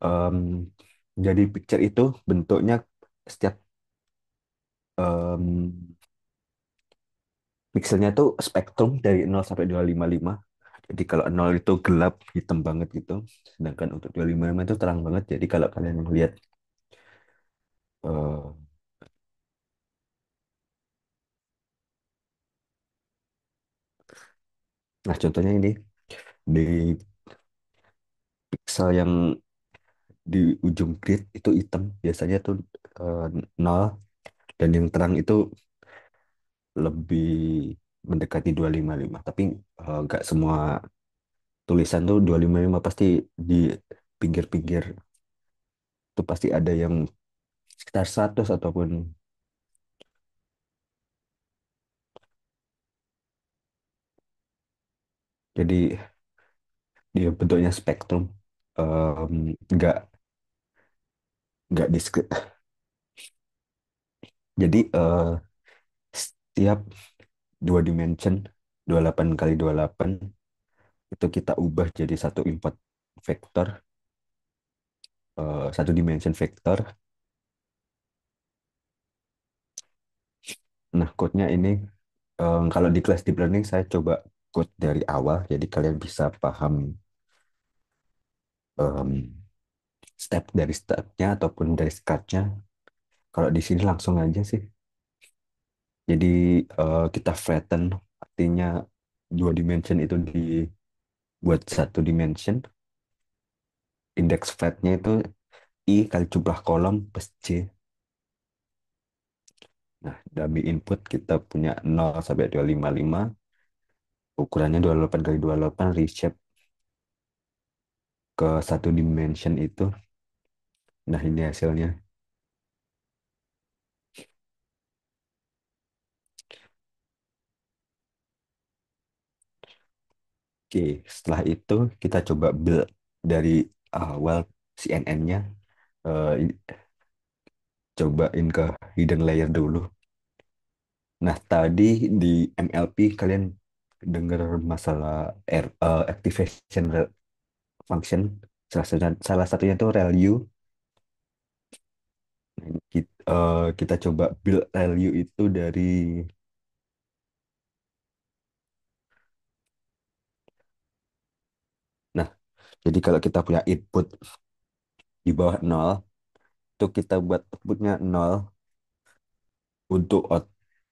em, jadi picture itu bentuknya setiap em, pixelnya tuh spektrum dari 0 sampai 255. Jadi kalau 0 itu gelap, hitam banget gitu. Sedangkan untuk 255 itu terang banget. Jadi kalau kalian lihat, eh, nah contohnya ini, di pixel yang di ujung grid itu hitam. Biasanya tuh eh, 0. Dan yang terang itu lebih mendekati 255. Tapi nggak semua tulisan tuh 255 pasti di pinggir-pinggir. Itu pasti ada yang sekitar 100 ataupun jadi dia bentuknya spektrum, nggak diskrit. Jadi setiap dua dimension 28 kali 28 itu kita ubah jadi satu input vektor, satu dimension vektor. Nah, code-nya ini kalau di kelas deep learning saya coba code dari awal, jadi kalian bisa paham em, step dari stepnya ataupun dari start. Kalau di sini langsung aja sih. Jadi kita flatten, artinya dua dimension itu dibuat satu dimension. Indeks flatnya itu I kali jumlah kolom plus J. Nah, dummy input kita punya 0 sampai 255. Ukurannya 28 kali 28, reshape ke satu dimension itu. Nah, ini hasilnya. Oke, setelah itu kita coba build dari awal CNN-nya. Cobain ke hidden layer dulu. Nah, tadi di MLP kalian dengar masalah activation function. Salah satunya itu ReLU. Nah, kita coba build ReLU itu dari. Nah, jadi kalau kita punya input di bawah nol, itu kita buat outputnya nol. Untuk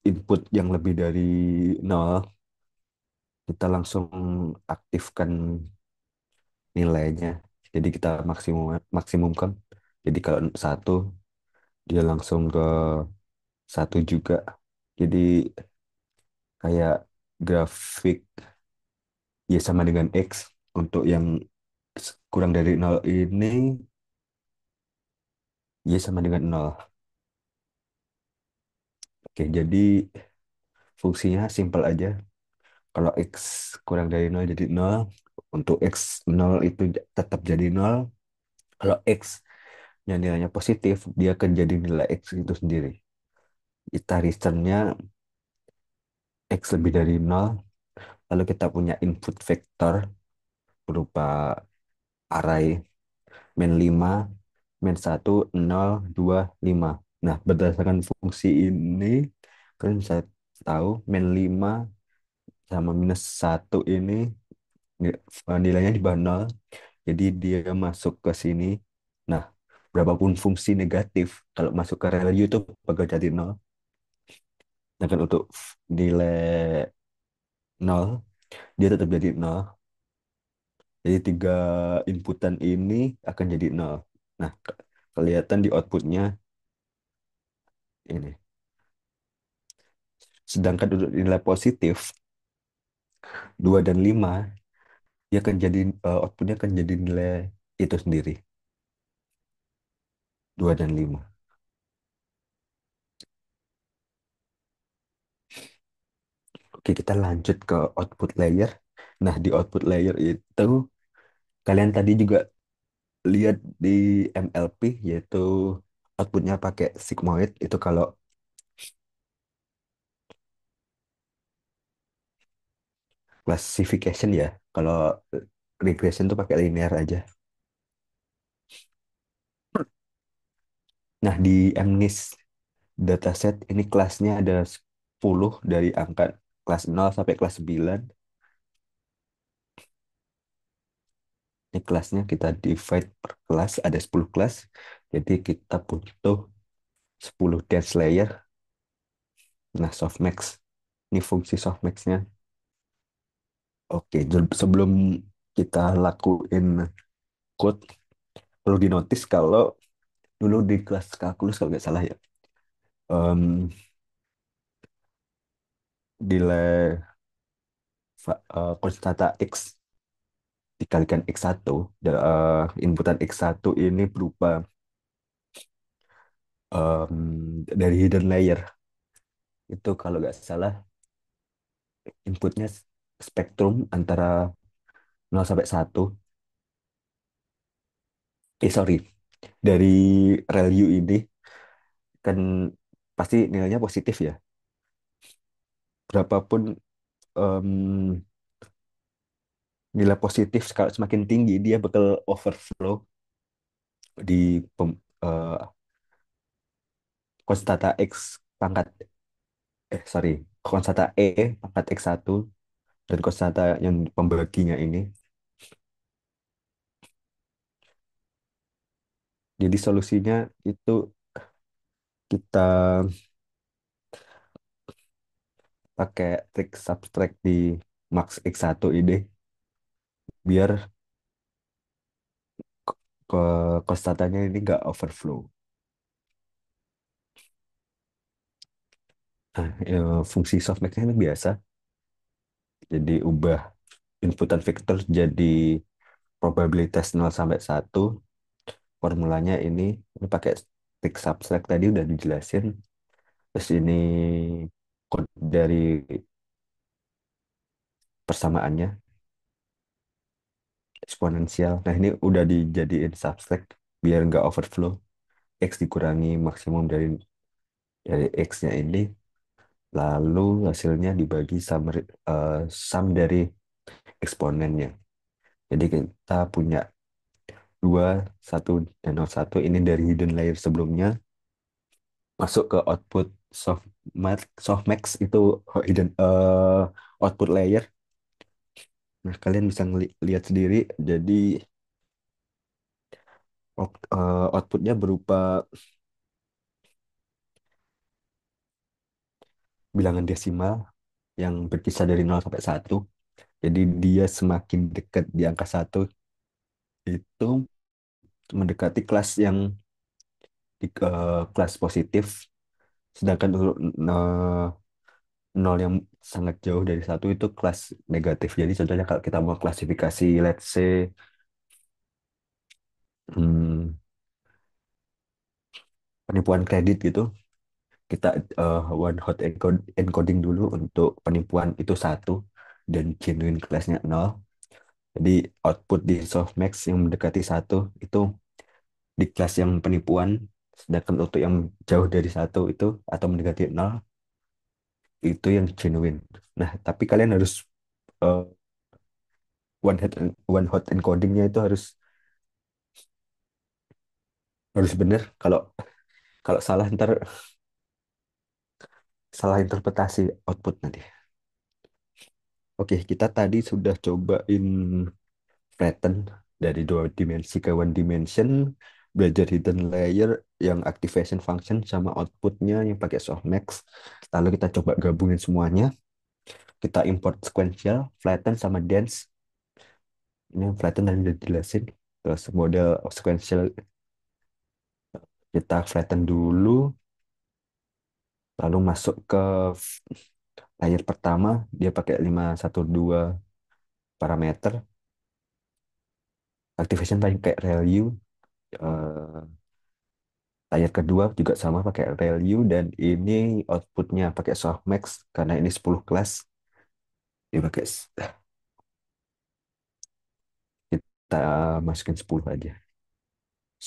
input yang lebih dari nol, kita langsung aktifkan nilainya. Jadi kita maksimumkan. Jadi kalau satu, dia langsung ke satu juga. Jadi kayak grafik Y sama dengan X. Untuk yang kurang dari nol ini, Y sama dengan nol. Oke, jadi fungsinya simpel aja. Kalau X kurang dari nol jadi nol, untuk X nol itu tetap jadi nol. Kalau X yang nilainya positif, dia akan jadi nilai X itu sendiri. Kita returnnya X lebih dari nol, lalu kita punya input vektor berupa array min 5, min 1, 0, 2, 5. Nah, berdasarkan fungsi ini, kalian bisa tahu min 5 sama minus 1 ini nilainya di bawah 0, jadi dia masuk ke sini. Nah, berapapun fungsi negatif, kalau masuk ke value itu bakal jadi 0. Sedangkan untuk nilai 0, dia tetap jadi 0. Jadi tiga inputan ini akan jadi 0. Nah, kelihatan di outputnya ini. Sedangkan untuk nilai positif 2 dan 5, dia akan jadi outputnya akan jadi nilai itu sendiri, 2 dan 5. Oke, kita lanjut ke output layer. Nah, di output layer itu kalian tadi juga lihat di MLP, yaitu outputnya pakai sigmoid. Itu kalau classification ya. Kalau regression tuh pakai linear aja. Nah, di MNIST dataset ini kelasnya ada 10 dari angka kelas 0 sampai kelas 9. Ini kelasnya kita divide per kelas, ada 10 kelas. Jadi kita butuh 10 dance layer. Nah, softmax. Ini fungsi softmaxnya. Oke, sebelum kita lakuin code, perlu dinotis kalau dulu di kelas kalkulus kalau nggak salah ya, em, nilai konstanta X dikalikan X1, inputan X1 ini berupa dari hidden layer. Itu kalau nggak salah inputnya spektrum antara 0 sampai 1. Sorry. Dari value ini kan pasti nilainya positif ya. Berapapun em, nilai positif, kalau semakin tinggi dia bakal overflow di eh, konstanta X pangkat sorry, konstanta pangkat X1 dan konstanta yang pembaginya ini. Jadi solusinya itu kita pakai trik subtract di max X1 ini biar ke konstantannya ini nggak overflow. Nah, fungsi softmax ini biasa, jadi ubah inputan vektor jadi probabilitas 0 sampai 1. Formulanya ini pakai trik subtract tadi udah dijelasin. Terus ini kode dari persamaannya eksponensial. Nah, ini udah dijadiin subtract biar nggak overflow. X dikurangi maksimum dari X-nya ini, lalu hasilnya dibagi sum dari eksponennya. Jadi kita punya 2, 1, dan 0, 1 ini dari hidden layer sebelumnya masuk ke output softmax itu hidden output layer. Nah, kalian bisa lihat sendiri. Jadi outputnya berupa bilangan desimal yang berkisar dari 0 sampai 1. Jadi dia semakin dekat di angka 1 itu mendekati kelas yang kelas positif. Sedangkan untuk eh, nol yang sangat jauh dari 1 itu kelas negatif. Jadi contohnya kalau kita mau klasifikasi, let's say, hmm, penipuan kredit gitu, kita one hot encoding dulu untuk penipuan itu 1 dan genuine kelasnya 0. Jadi output di softmax yang mendekati 1 itu di kelas yang penipuan, sedangkan untuk yang jauh dari 1 itu atau mendekati 0 itu yang genuine. Nah, tapi kalian harus eh, one hot encodingnya itu harus benar. Kalau kalau salah ntar salah interpretasi output nanti. Oke, kita tadi sudah cobain flatten dari 2 dimensi ke one dimension, belajar hidden layer yang activation function sama outputnya yang pakai softmax. Lalu kita coba gabungin semuanya. Kita import sequential, flatten sama dense. Ini yang flatten tadi udah dijelasin. Terus model sequential kita flatten dulu, lalu masuk ke layer pertama, dia pakai 512 parameter. Activation pakai ReLU. Eh, Layer kedua juga sama pakai ReLU dan ini outputnya pakai softmax karena ini 10 kelas. Dia pakai kita masukin 10 aja.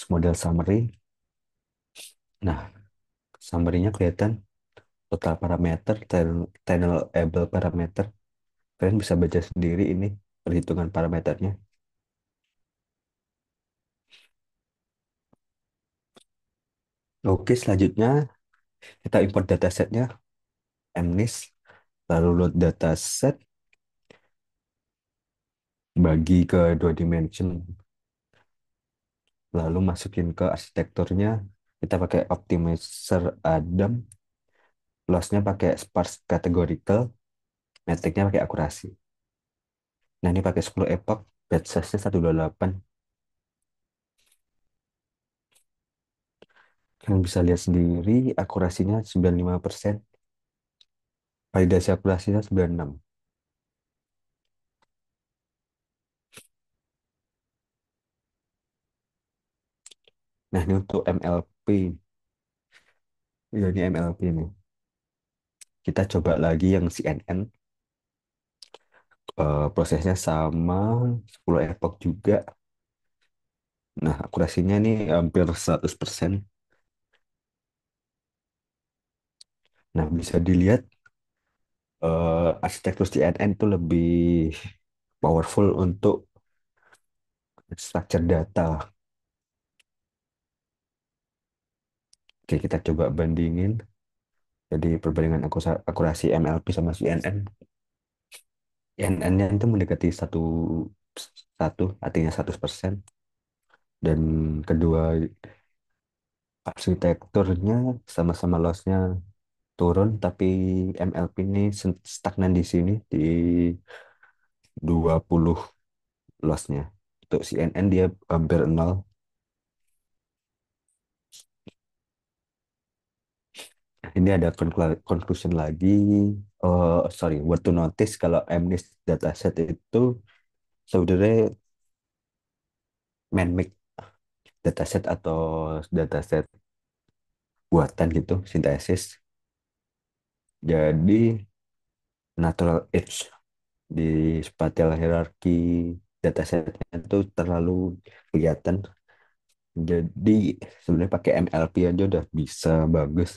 Model summary. Nah, summary-nya kelihatan total parameter, tunnelable parameter. Kalian bisa baca sendiri ini perhitungan parameternya. Oke, selanjutnya kita import datasetnya, MNIST, lalu load dataset, bagi ke 2 dimension, lalu masukin ke arsitekturnya. Kita pakai optimizer Adam, lossnya pakai sparse categorical, metricnya pakai akurasi. Nah, ini pakai 10 epoch, batch size-nya 128. Kalian bisa lihat sendiri, akurasinya 95%, validasi akurasinya 96. Nah, ini untuk MLP. Ya, ini MLP nih. Kita coba lagi yang CNN. Prosesnya sama, 10 epoch juga. Nah, akurasinya nih hampir 100%. Nah, bisa dilihat arsitektur CNN itu lebih powerful untuk structure data. Oke, kita coba bandingin. Jadi perbandingan akurasi MLP sama CNN. CNN-nya itu mendekati satu satu, artinya 100%. Dan kedua arsitekturnya sama-sama loss-nya turun, tapi MLP ini stagnan di sini di 20 lossnya. Untuk CNN dia hampir nol. Ini ada conclusion lagi. Oh, sorry, what to notice kalau MNIST dataset itu sebenarnya man-made dataset atau dataset buatan gitu, sintesis. Jadi natural age di spatial hierarchy datasetnya itu terlalu kelihatan. Jadi sebenarnya pakai MLP aja udah bisa bagus.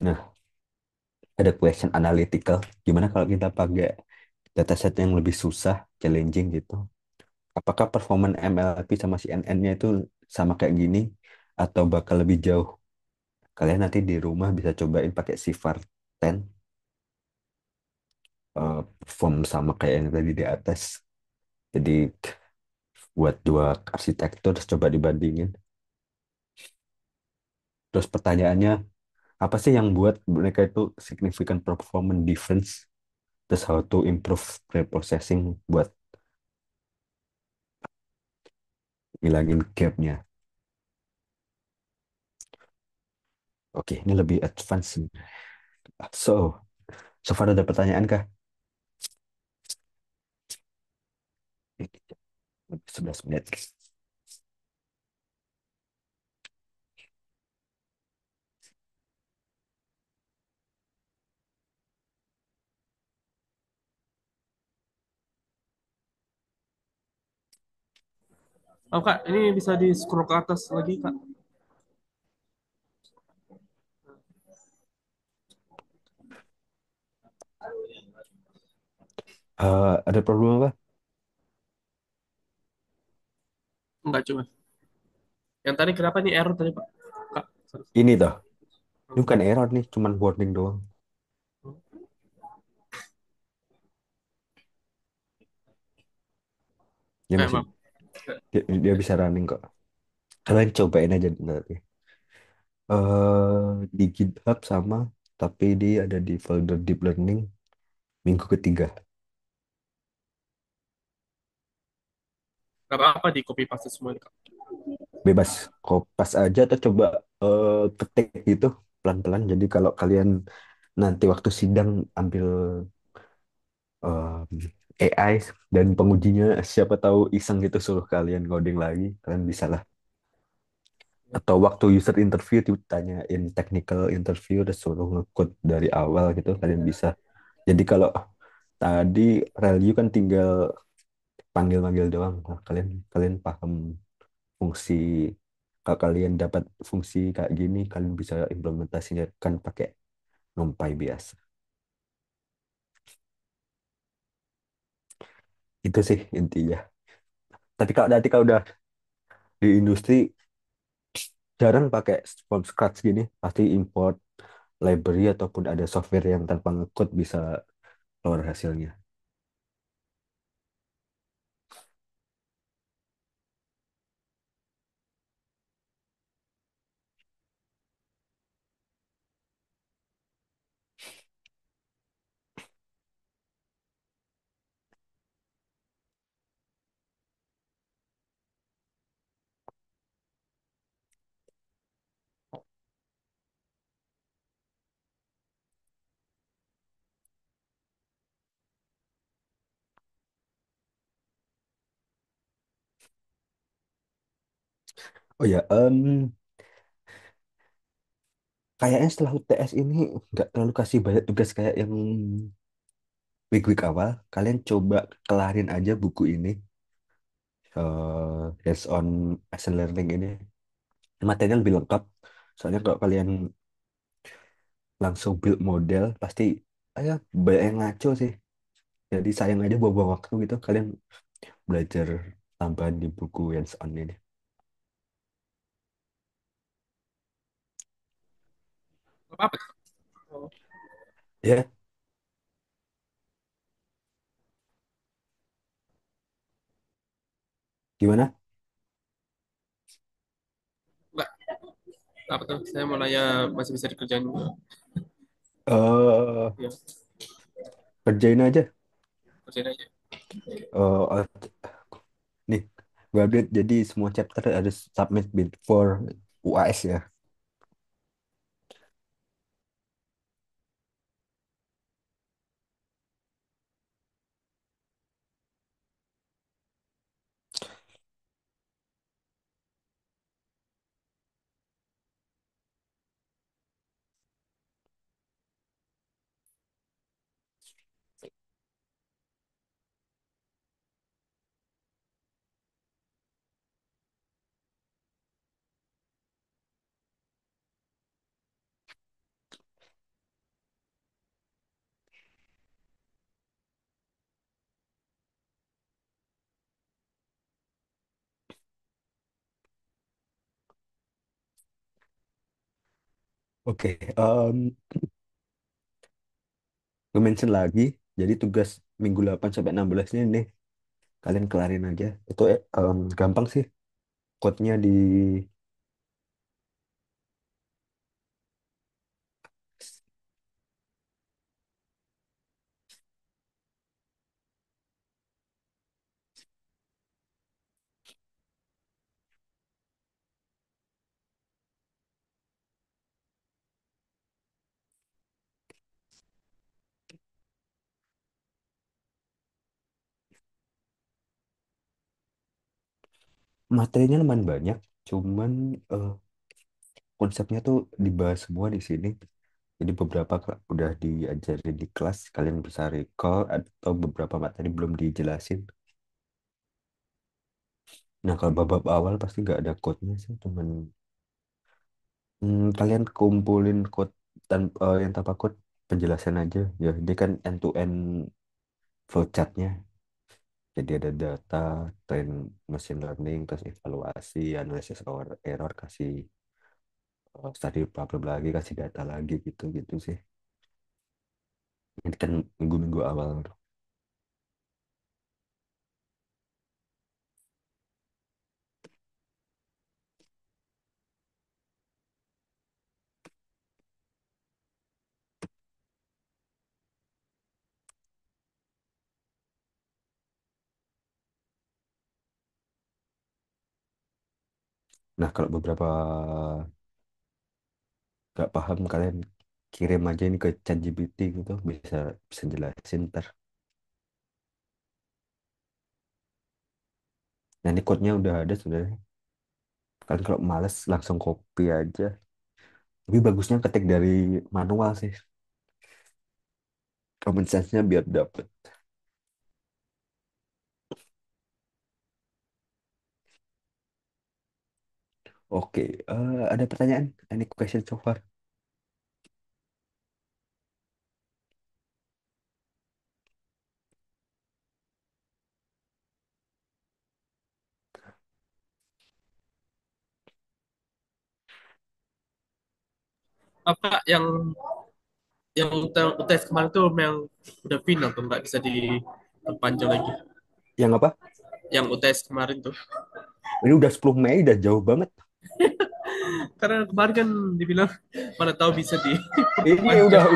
Nah, ada question analytical. Gimana kalau kita pakai dataset yang lebih susah, challenging gitu? Apakah performan MLP sama CNN-nya itu sama kayak gini atau bakal lebih jauh? Kalian nanti di rumah bisa cobain pakai Sifar 10, perform sama kayak yang tadi di atas. Jadi buat dua arsitektur terus coba dibandingin. Terus pertanyaannya, apa sih yang buat mereka itu significant performance difference? Terus how to improve pre-processing buat ngilangin gapnya. Oke, ini lebih advance. So, so far ada pertanyaan kah? 11 menit. Oh Kak, ini bisa di scroll ke atas lagi Kak. Ada problem apa? Enggak cuma. Yang tadi kenapa nih error tadi Pak? Kak, sorry. Ini toh, ini bukan error nih, cuman warning doang. Dia masih, Maaf. dia bisa running kok. Kalian cobain aja nanti. Di GitHub sama, tapi dia ada di folder deep learning minggu ketiga. Gak apa-apa di copy paste semua nih Kak. Bebas kopas aja atau coba ketik gitu pelan-pelan. Jadi kalau kalian nanti waktu sidang ambil AI dan pengujinya siapa tahu iseng gitu suruh kalian coding lagi, kalian bisa lah. Atau waktu user interview ditanyain technical interview udah suruh nge-code dari awal gitu, kalian bisa. Jadi kalau tadi review kan tinggal panggil-panggil doang. Nah, kalian kalian paham fungsi. Kalau kalian dapat fungsi kayak gini, kalian bisa implementasinya kan pakai NumPy biasa. Itu sih intinya. Tapi kalau nanti kalau udah di industri jarang pakai from scratch gini, pasti import library ataupun ada software yang tanpa ngecode bisa keluar hasilnya. Oh ya, kayaknya setelah UTS ini nggak terlalu kasih banyak tugas kayak yang week-week awal. Kalian coba kelarin aja buku ini, hands on machine learning ini. Materinya lebih lengkap. Soalnya kalau kalian langsung build model, pasti ya banyak yang ngaco sih. Jadi sayang aja buang-buang waktu gitu. Kalian belajar tambahan di buku hands on ini. Gak apa-apa Kak. Oh, Ya, gimana? enggak. Apa tuh? Saya mau nanya masih bisa dikerjain juga. eh Ya, Kerjain aja. kerjain aja. eh Nih, gue update jadi semua chapter ada submit before UAS ya. Oke, gue mention lagi. Jadi tugas minggu 8 sampai 16 ini nih, kalian kelarin aja. Itu gampang sih. Code-nya di materinya lumayan banyak. Cuman eh, konsepnya tuh dibahas semua di sini. Jadi beberapa udah diajarin di kelas, kalian bisa recall atau beberapa materi belum dijelasin. Nah, kalau bab awal pasti nggak ada code-nya sih, cuman kalian kumpulin code yang tanpa code penjelasan aja. Ya, dia kan end-to-end flowchart-nya. Jadi ada data, train machine learning, terus evaluasi, analisis error, kasih study problem lagi, kasih data lagi gitu-gitu sih. Ini kan minggu-minggu awal. Nah, kalau beberapa nggak paham, kalian kirim aja ini ke ChatGPT gitu, bisa bisa jelasin ntar. Nah, ini code-nya udah ada sebenarnya. Kalian kalau males langsung copy aja. Tapi bagusnya ketik dari manual sih. Common sense-nya biar dapet. Oke, ada pertanyaan? Any question so far? Apa yang UTS kemarin tuh yang udah final tuh nggak bisa diperpanjang lagi. Yang apa? Yang UTS kemarin tuh. Ini udah 10 Mei, udah jauh banget. Karena kemarin kan dibilang mana tahu bisa Ini diperpanjang.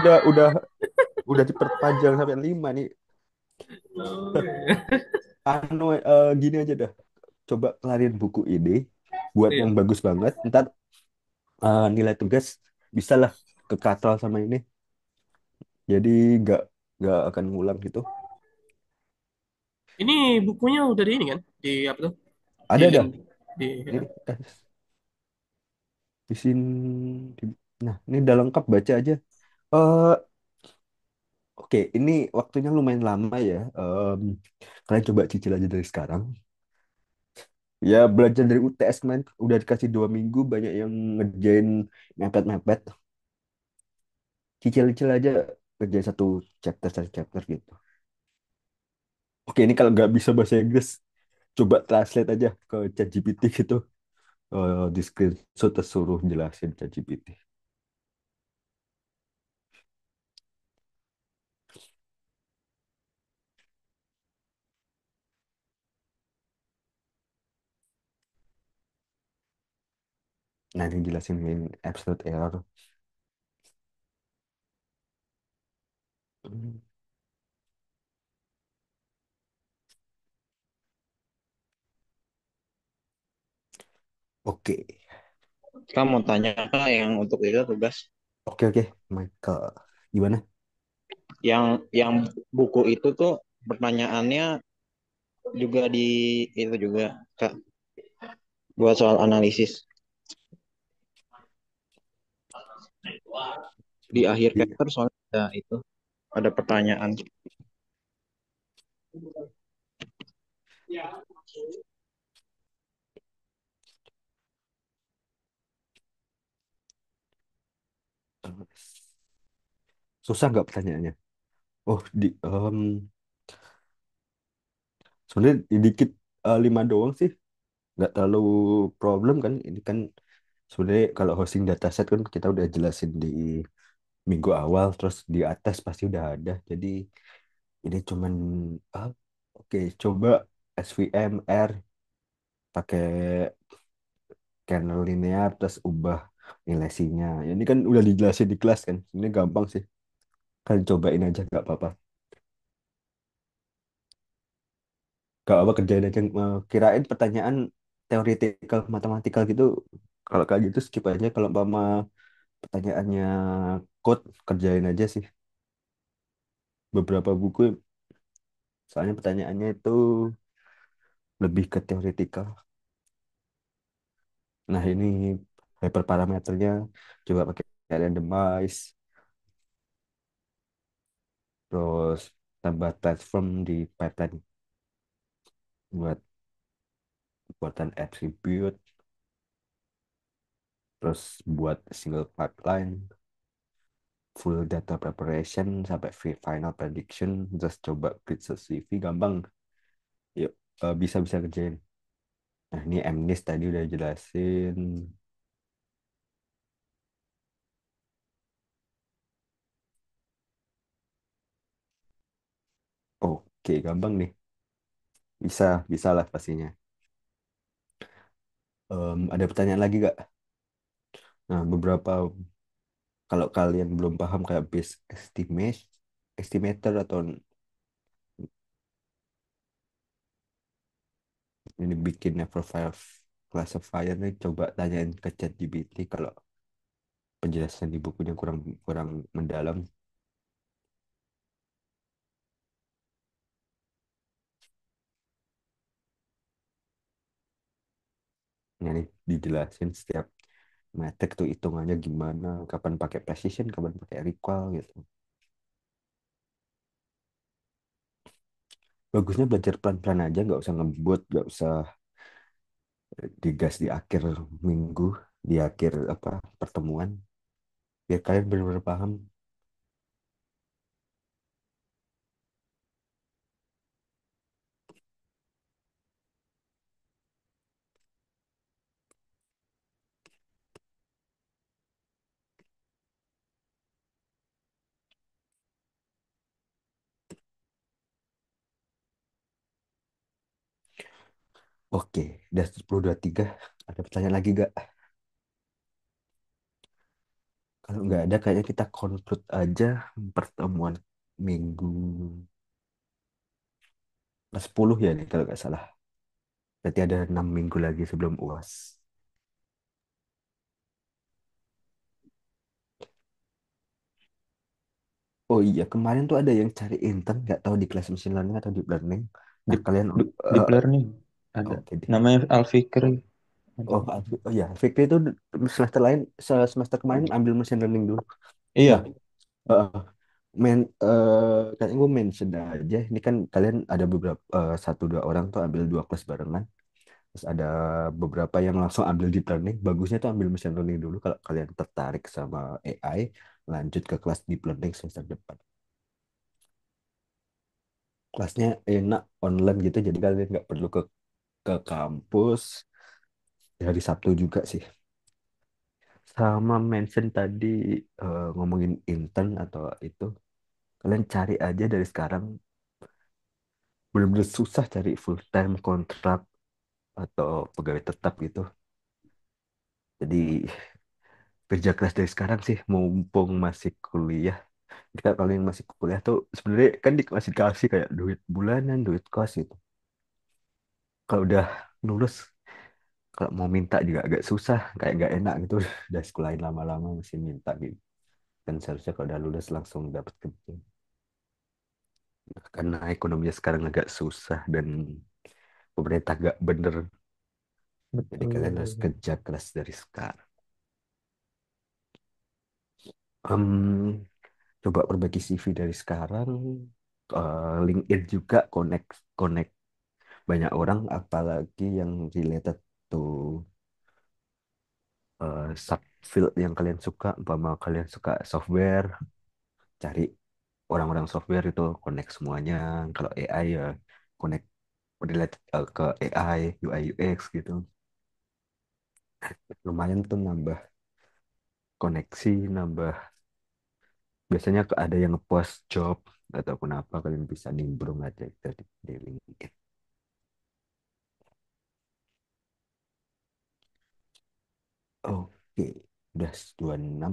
udah diperpanjang sampai 5 nih. Oh, iya. Gini aja dah. Coba kelarin buku ini, buat Iya. yang bagus banget. Ntar nilai tugas bisa lah ke katral sama ini. Jadi nggak nggak akan ngulang gitu. Ini bukunya udah di ini kan? Di apa tuh? Di Ada link dah. di Ini di sini. Nah, ini udah lengkap, baca aja. eh oke, ini waktunya lumayan lama ya. Kalian coba cicil aja dari sekarang. Ya belajar dari UTS kemarin udah dikasih 2 minggu, banyak yang ngerjain mepet-mepet. Cicil-cicil aja kerjain satu chapter gitu. Oke, ini kalau nggak bisa bahasa Inggris, coba translate aja ke ChatGPT gitu. Di screenshot terus suruh jelasin ChatGPT. Nah, ini jelasin main absolute error. Hmm, Oke, Kamu mau tanya Kak yang untuk itu tugas oke, oke, Michael, gimana? yang buku itu tuh pertanyaannya juga di itu juga Kak buat soal analisis di akhir Di- paper soalnya ada itu ada pertanyaan. Susah nggak pertanyaannya? Oh, sebenarnya dikit, 5 doang sih, nggak terlalu problem kan. Ini kan sebenarnya kalau hosting dataset kan kita udah jelasin di minggu awal, terus di atas pasti udah ada. Jadi ini cuman, ah, oke, coba SVM R pakai kernel linear terus ubah nilai C-nya. Ini kan udah dijelasin di kelas kan. Ini gampang sih. Kalian cobain aja nggak apa-apa. Gak apa kerjain aja. Kirain pertanyaan teoretikal matematikal gitu. Kalau kayak gitu skip aja. Kalau umpama pertanyaannya code, kerjain aja sih. Beberapa buku soalnya pertanyaannya itu lebih ke teoretikal. Nah, ini hyperparameternya coba pakai randomize, terus tambah transform di Python buat buatan attribute, terus buat single pipeline, full data preparation sampai final prediction, terus coba grid CV gampang. Yuk, bisa-bisa kerjain. Nah, ini MNIST tadi udah jelasin. Oke, gampang nih. Bisa, bisa lah pastinya. Ada pertanyaan lagi gak? Nah, beberapa kalau kalian belum paham kayak base estimate, estimator atau ini bikin file classifier nih, coba tanyain ke ChatGPT kalau penjelasan di bukunya kurang kurang mendalam. Nah, ini dijelasin setiap metrik tuh hitungannya gimana, kapan pakai precision, kapan pakai recall gitu. Bagusnya belajar pelan-pelan aja, nggak usah ngebut, nggak usah digas di akhir minggu, di akhir apa pertemuan, biar kalian benar-benar paham. Oke, udah 10.23. Ada pertanyaan lagi gak? Kalau nggak ada, kayaknya kita conclude aja pertemuan minggu 10 ya nih kalau nggak salah. Berarti ada 6 minggu lagi sebelum UAS. Oh iya, kemarin tuh ada yang cari intern, nggak tahu di kelas machine learning atau deep learning. Nah, Deep, kalian, deep eh, learning ada. oke deh. Namanya Alfikri. Ada. Oh ya, Fikri itu semester lain, semester kemarin ambil machine learning dulu. Nah, Iya. eh, kayaknya gue mention aja. Ini kan kalian ada beberapa, satu dua orang tuh ambil dua kelas barengan. Terus ada beberapa yang langsung ambil deep learning. Bagusnya tuh ambil machine learning dulu kalau kalian tertarik sama AI, lanjut ke kelas deep learning semester depan. Kelasnya enak online gitu, jadi kalian nggak perlu ke kampus. Ya, hari Sabtu juga sih. Sama mention tadi, ngomongin intern atau itu, kalian cari aja dari sekarang. Bener-bener susah cari full time kontrak atau pegawai tetap gitu. Jadi kerja keras dari sekarang sih, mumpung masih kuliah. Kita kalau yang masih kuliah tuh sebenarnya kan masih dikasih kayak duit bulanan, duit kos gitu. Kalau udah lulus, kalau mau minta juga agak susah, kayak nggak enak gitu. Udah sekolahin lama-lama masih minta gitu. Kan seharusnya kalau udah lulus langsung dapat kerja. Karena ekonominya sekarang agak susah dan pemerintah gak bener. Jadi kalian harus Betul. kerja keras dari sekarang. Em, Coba perbaiki CV dari sekarang. LinkedIn juga connect connect banyak orang, apalagi yang related to subfield yang kalian suka. Umpama kalian suka software, cari orang-orang software itu connect semuanya. Kalau AI ya connect related ke AI, UI UX gitu. Lumayan tuh nambah koneksi, nambah biasanya ada yang ngepost job ataupun apa, kalian bisa nimbrung aja di LinkedIn. Oke, udah 26.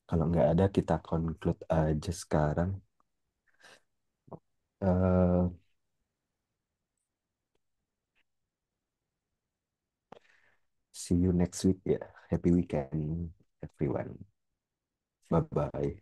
Kalau nggak ada kita conclude aja sekarang. eh See you next week ya. Happy weekend everyone. Bye bye.